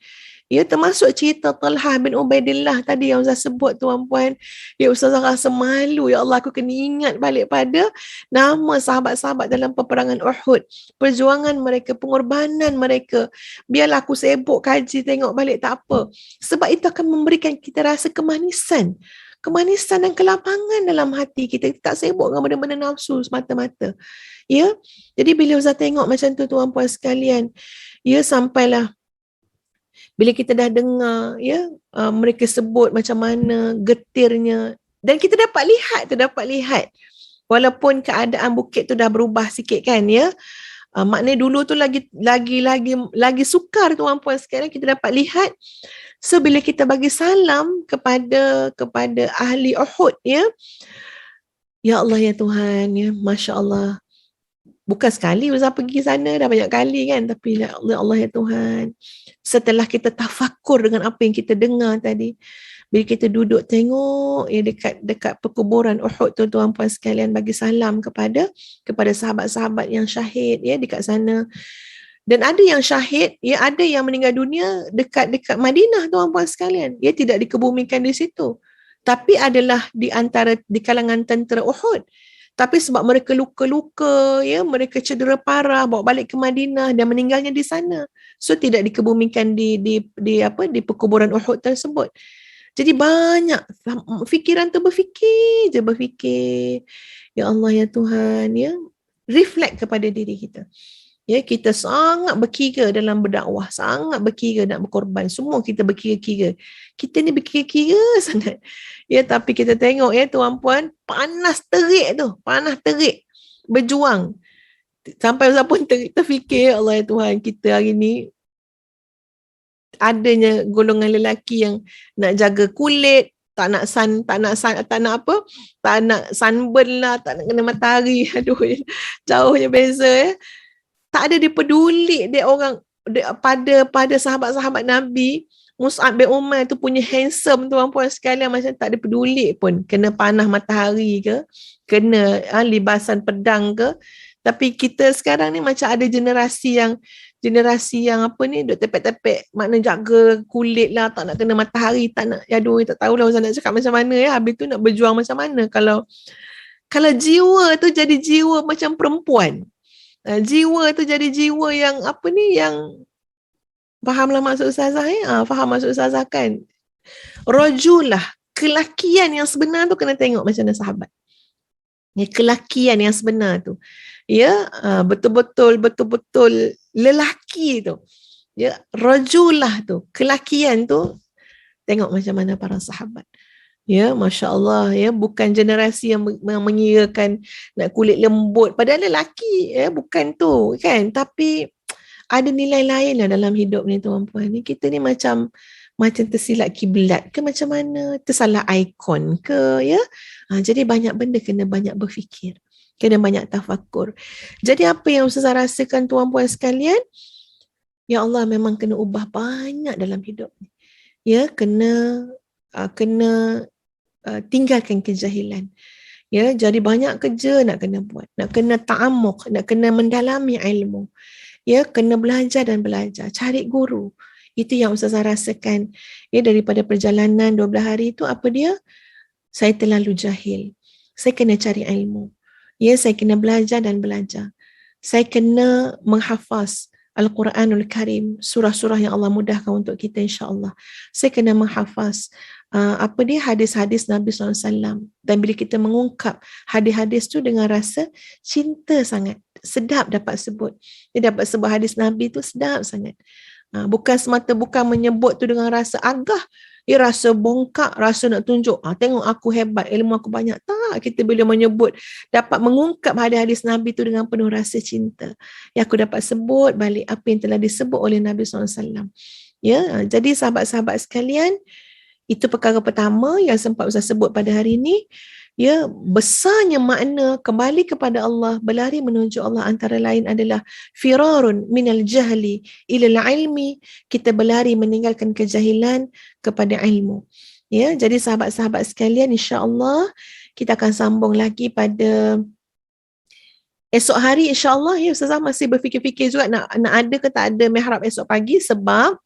Ya, termasuk cerita Talhah bin Ubaidillah tadi yang Ustaz sebut tuan-puan. Ya, Ustazah rasa malu. Ya Allah, aku kena ingat balik pada nama sahabat-sahabat dalam peperangan Uhud. Perjuangan mereka, pengorbanan mereka. Biarlah aku sibuk kaji, tengok balik, tak apa. Sebab itu akan memberikan kita rasa kemanisan dan kelapangan dalam hati kita. Kita tak sibuk dengan benda-benda nafsu semata-mata. Ya, jadi bila Ustaz tengok macam tu tuan-puan sekalian, ya, sampailah bila kita dah dengar ya, mereka sebut macam mana getirnya, dan kita dapat lihat walaupun keadaan bukit tu dah berubah sikit kan ya, Maknanya dulu tu lagi sukar tuan-puan sekalian, kita dapat lihat. So bila kita bagi salam kepada ahli Uhud, ya Allah ya Tuhan, ya Masya Allah, bukan sekali Ustaz pergi sana, dah banyak kali kan, tapi ya Allah ya Tuhan, setelah kita tafakur dengan apa yang kita dengar tadi, bila kita duduk tengok ya dekat perkuburan Uhud tu tuan-puan sekalian, bagi salam kepada sahabat-sahabat yang syahid ya dekat sana. Dan ada yang syahid, ya ada yang meninggal dunia dekat Madinah tuan-puan sekalian. Ya tidak dikebumikan di situ. Tapi adalah di kalangan tentera Uhud. Tapi sebab mereka luka-luka, ya mereka cedera parah, bawa balik ke Madinah dan meninggalnya di sana. So tidak dikebumikan di perkuburan Uhud tersebut. Jadi banyak fikiran tu berfikir. Ya Allah ya Tuhan, ya reflect kepada diri kita. Ya, kita sangat berkira dalam berdakwah, sangat berkira nak berkorban. Semua kita berkira-kira. Kita ni berkira-kira sangat. Ya, tapi kita tengok ya tuan-puan, panas terik berjuang. Sampai Ustaz pun terfikir, Allah ya Tuhan, kita hari ni adanya golongan lelaki yang nak jaga kulit, tak nak sunburn lah, tak nak kena matahari. Aduh, jauhnya beza ya. Tak ada dia peduli pada sahabat-sahabat Nabi. Mus'ab bin Umair tu punya handsome tuan-puan sekalian, macam tak ada peduli pun kena panah matahari ke, kena libasan pedang ke. Tapi kita sekarang ni macam ada generasi yang apa ni, duk tepek-tepek, makna jaga kulit lah, tak nak kena matahari, tak nak, aduh tak tahulah Ustaz nak cakap macam mana ya. Habis tu nak berjuang macam mana kalau jiwa tu jadi jiwa macam perempuan. Jiwa tu jadi jiwa yang apa ni, yang fahamlah maksud Ustazah ya? Faham maksud Ustazah kan? Rajulah, kelakian yang sebenar tu kena tengok macam mana sahabat. Ya, kelakian yang sebenar tu. Ya, betul-betul lelaki tu. Ya, rajulah tu, kelakian tu tengok macam mana para sahabat. Ya, Masya Allah, ya, bukan generasi yang mengirakan nak kulit lembut, padahal lelaki, ya, bukan tu, kan, tapi ada nilai lain lah dalam hidup ni tuan-puan. Ni kita ni macam tersilap kiblat ke macam mana, tersalah ikon ke, ya. Jadi banyak benda kena banyak berfikir, kena banyak tafakur. Jadi apa yang Ustazah rasakan tuan-puan sekalian, ya Allah, memang kena ubah banyak dalam hidup ni. Ya, kena tinggalkan kejahilan. Ya, jadi banyak kerja nak kena buat, nak kena ta'amuk, nak kena mendalami ilmu. Ya, kena belajar dan belajar, cari guru. Itu yang Ustazah rasakan. Ya, daripada perjalanan 12 hari itu, apa dia? Saya terlalu jahil. Saya kena cari ilmu. Ya, saya kena belajar dan belajar. Saya kena menghafaz Al-Quranul Karim, surah-surah yang Allah mudahkan untuk kita insya-Allah. Saya kena menghafaz hadis-hadis Nabi SAW. Dan bila kita mengungkap hadis-hadis tu dengan rasa cinta sangat, sedap dapat sebut. Dia dapat sebut hadis Nabi tu sedap sangat. Bukan semata bukan menyebut tu dengan rasa agah, dia rasa bongkak, rasa nak tunjuk, tengok aku hebat, ilmu aku banyak. Tak, kita bila menyebut, dapat mengungkap hadis-hadis Nabi tu dengan penuh rasa cinta. Ya, aku dapat sebut balik apa yang telah disebut oleh Nabi SAW. Ya, jadi sahabat-sahabat sekalian, itu perkara pertama yang sempat Ustaz sebut pada hari ini. Ya, besarnya makna kembali kepada Allah, berlari menuju Allah, antara lain adalah firarun minal jahli ilal ilmi, kita berlari meninggalkan kejahilan kepada ilmu. Ya, jadi sahabat-sahabat sekalian, insya-Allah kita akan sambung lagi pada esok hari insya-Allah. Ya, Ustazah masih berfikir-fikir juga nak ada ke tak ada mihrab esok pagi, sebab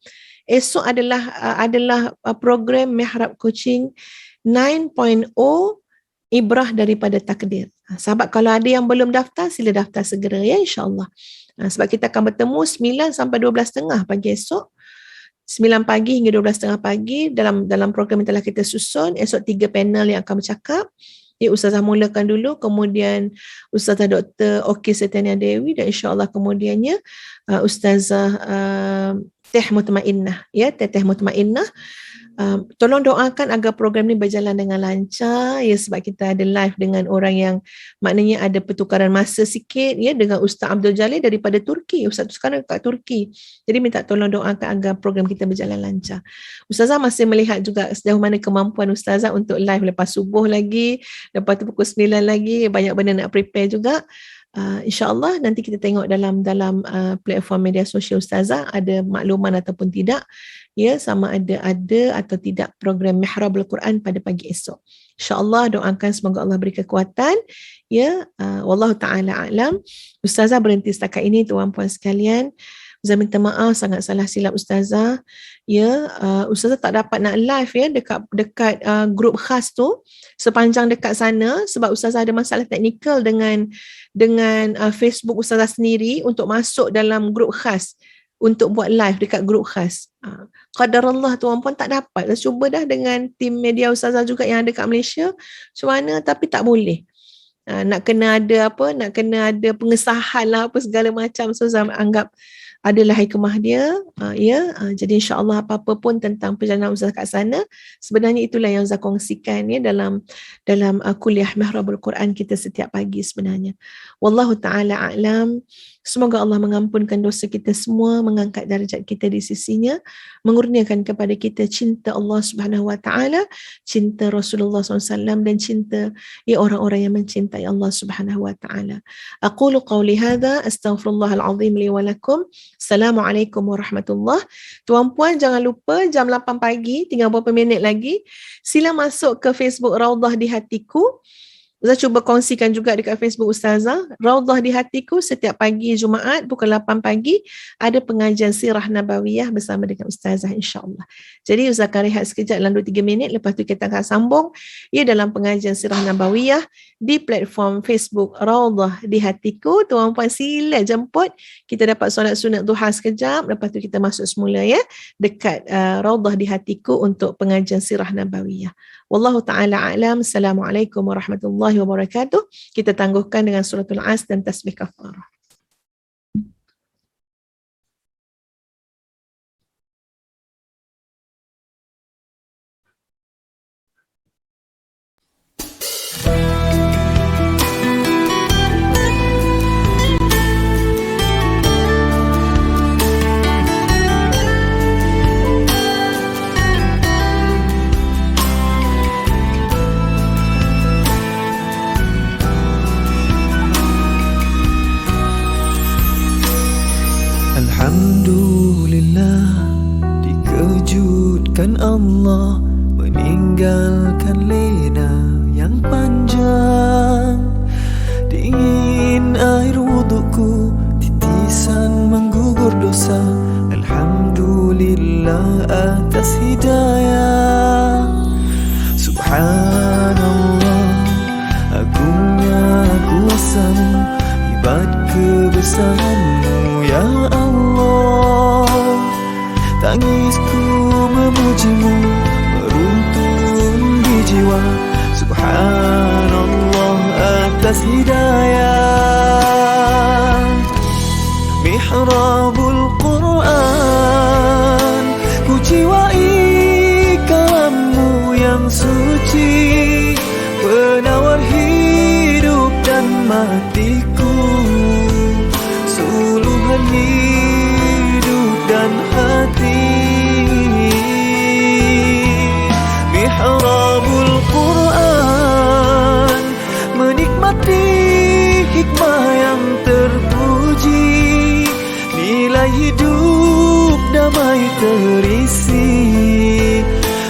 esok adalah program mihrab coaching 9.0 ibrah daripada takdir. Sahabat kalau ada yang belum daftar, sila daftar segera ya insya-Allah. Sebab kita akan bertemu 9 sampai 12.30 pagi esok. 9 pagi hingga 12.30 pagi dalam program yang telah kita susun. Esok 3 panel yang akan bercakap. Ya, Ustazah mulakan dulu, kemudian Ustazah Dr. Okey Setania Dewi, dan insya-Allah kemudiannya Ustazah Teh Mutmainnah, ya, Teteh Mutmainnah Tolong doakan agar program ni berjalan dengan lancar ya, sebab kita ada live dengan orang yang maknanya ada pertukaran masa sikit ya, dengan Ustaz Abdul Jalil daripada Turki. Ustaz tu sekarang kat Turki. Jadi minta tolong doakan agar program kita berjalan lancar. Ustazah masih melihat juga sejauh mana kemampuan Ustazah untuk live lepas subuh lagi, lepas tu pukul 9 lagi, banyak benda nak prepare juga. InsyaAllah nanti kita tengok dalam platform media sosial Ustazah ada makluman ataupun tidak ya, sama ada atau tidak program Mihrabul Quran pada pagi esok. InsyaAllah doakan semoga Allah beri kekuatan ya. Wallahu ta'ala a'lam. Ustazah berhenti setakat ini tuan-puan sekalian. Ustazah minta maaf, sangat salah silap Ustazah ya. Ustazah tak dapat nak live ya dekat grup khas tu sepanjang dekat sana sebab Ustazah ada masalah teknikal dengan Facebook Ustazah sendiri untuk masuk dalam grup khas untuk buat live dekat grup khas. Qadarullah tuan-puan tak dapat. Dah cuba dah dengan tim media Ustazah juga yang ada kat Malaysia. Macam mana tapi tak boleh. Nak kena ada pengesahan lah apa segala macam. So Ustazah anggap adalah hikmah dia jadi insyaAllah apa-apa pun tentang perjalanan Ustazah kat sana sebenarnya itulah yang Ustazah kongsikan ya dalam kuliah Mihrabul Quran kita setiap pagi sebenarnya. Wallahu ta'ala a'lam. Semoga Allah mengampunkan dosa kita semua, mengangkat darjat kita di sisinya, mengurniakan kepada kita cinta Allah Subhanahu wa ta'ala, cinta Rasulullah SAW dan cinta orang-orang yang mencintai Allah Subhanahu wa ta'ala. Aqulu qawli hadha astaghfirullahal azim li wa lakum. Assalamualaikum warahmatullahi. Tuan-puan jangan lupa jam 8 pagi tinggal beberapa minit lagi sila masuk ke Facebook Raudhah di Hatiku. Ustazah cuba kongsikan juga dekat Facebook Ustazah. Raudhah di Hatiku setiap pagi Jumaat pukul 8 pagi ada pengajian sirah nabawiyah bersama dengan Ustazah insyaAllah. Jadi Ustazah akan rehat sekejap dalam 2-3 minit. Lepas tu kita akan sambung dalam pengajian sirah nabawiyah di platform Facebook Raudhah di Hatiku. Tuan-puan sila jemput. Kita dapat solat sunat duha sekejap. Lepas tu kita masuk semula dekat Raudhah di Hatiku untuk pengajian sirah nabawiyah. Wallahu ta'ala a'lam. Assalamualaikum warahmatullahi wabarakatuh. Kita tangguhkan dengan suratul As dan tasbih kafarah. Alhamdulillah, dikejutkan Allah meninggalkan lena yang panjang. Dingin air wudukku, titisan menggugur dosa. Alhamdulillah atas hidayah. Subhanallah, agungnya kuasamu, hebat kebesaranmu ya Allah. Tangisku memujimu meruntun di jiwa. Subhanallah atas hidayah. Mihrabul Quran, ku jiwai kalammu yang suci, penawar hidup dan matiku, suluhan hidup dan hati. Mihrabul Quran, menikmati hikmah yang terpuji, nilai hidup damai terisi.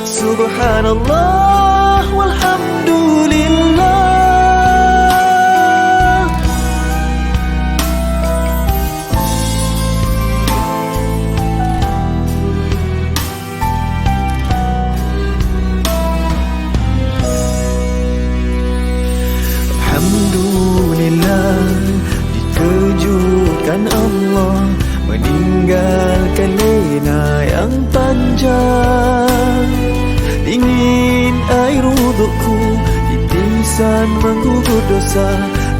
Subhanallah walhamdulillah. Alhamdulillah, dikejutkan Allah meninggalkan lena yang panjang. Dingin air wudukku, titisan menggugur dosa.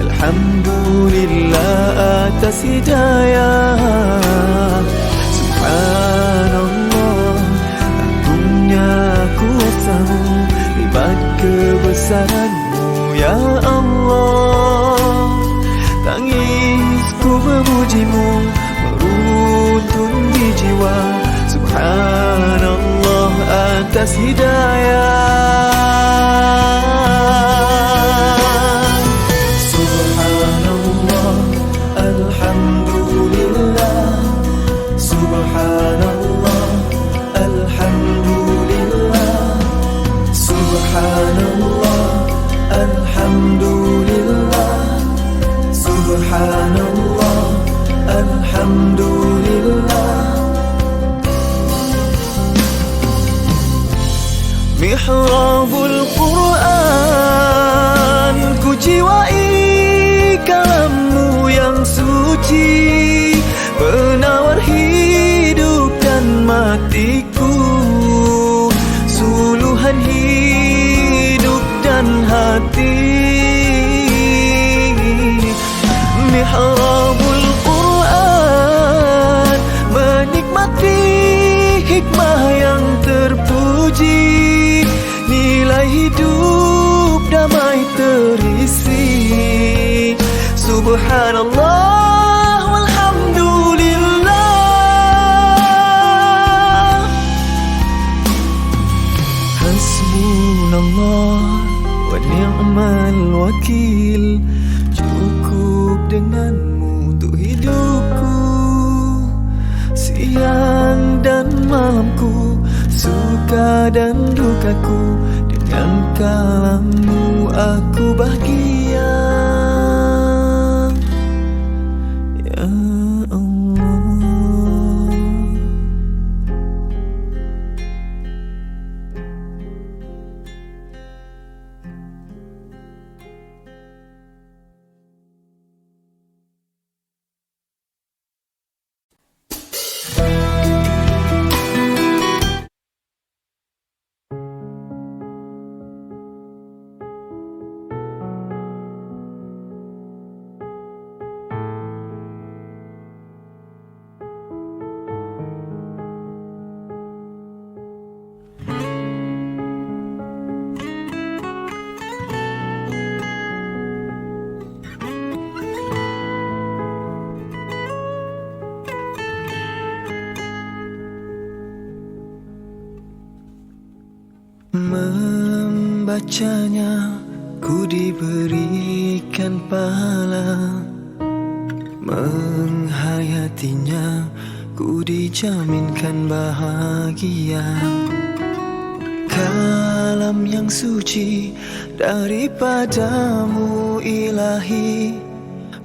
Alhamdulillah atas hidayah. Subhanallah, agungnya kuasamu, libat kebesaranmu ya Allah. Tangisku memujimu, meruntun di jiwa. Subhanallah atas hidayah. Subhanallah, alhamdulillah. Subhanallah, alhamdulillah. Subhanallah, alhamdulillah. Subhanallah, alhamdulillah. Mihrabul Quran, ku jiwai kalammu yang suci, penawar hidup dan matiku, suluhan hidup dan hati. Mihrabul Quran, menikmati hikmah yang terpuji, nilai hidup damai terisi. Subhanallah walhamdulillah. Hasbunallah wa ni'mal wakil. Cukup denganmu untuk hidupku, siang dan malamku, suka dan dukaku. Dengan kalammu aku bahagia ya Allah. Membacanya ku diberikan pahala, menghayatinya ku dijaminkan bahagia. Kalam yang suci daripadamu ilahi,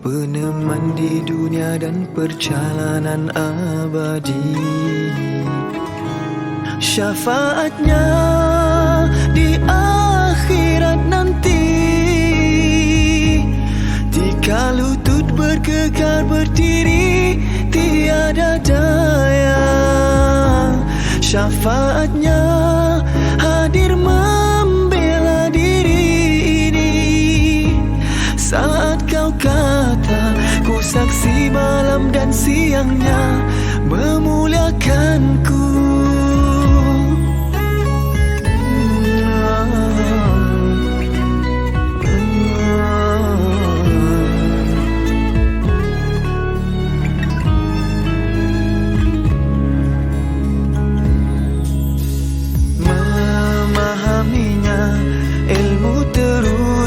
peneman di dunia dan perjalanan abadi. Syafaatnya di akhirat nanti, jika lutut bergegar berdiri tiada daya. Syafaatnya hadir membela diri ini, saat kau kata ku saksi malam dan siangnya memuliakanku.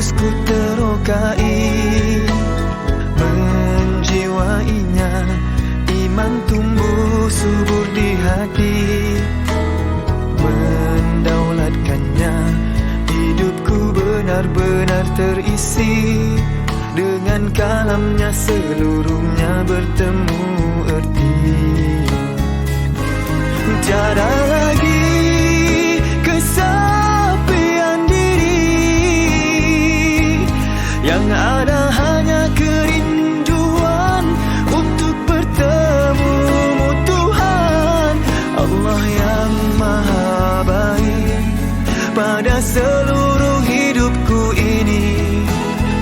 Ku terokai, menjiwainya, iman tumbuh subur di hati. Mendaulatkannya, hidupku benar-benar terisi. Dengan kalamnya seluruhnya bertemu erti. Tiada lagi kesepian yang ada hanya kerinduan untuk bertemu Tuhan Allah yang maha baik pada seluruh hidupku ini.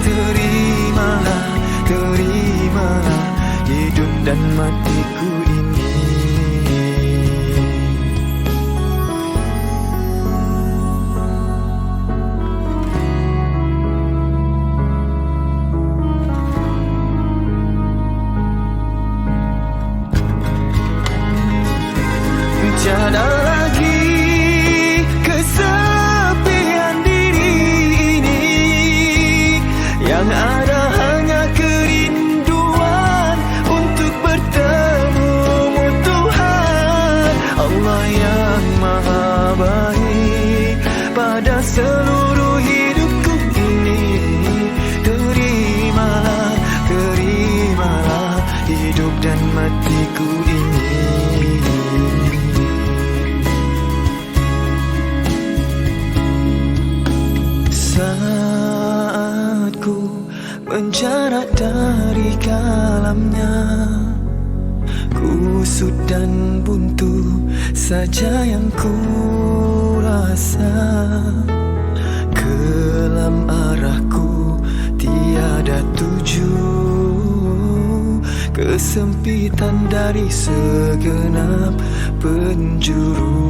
Terimalah, terimalah hidup dan matiku ini. dalamnya. Kusut dan buntu saja yang ku rasa. Kelam arahku tiada tuju, kesempitan dari segenap penjuru.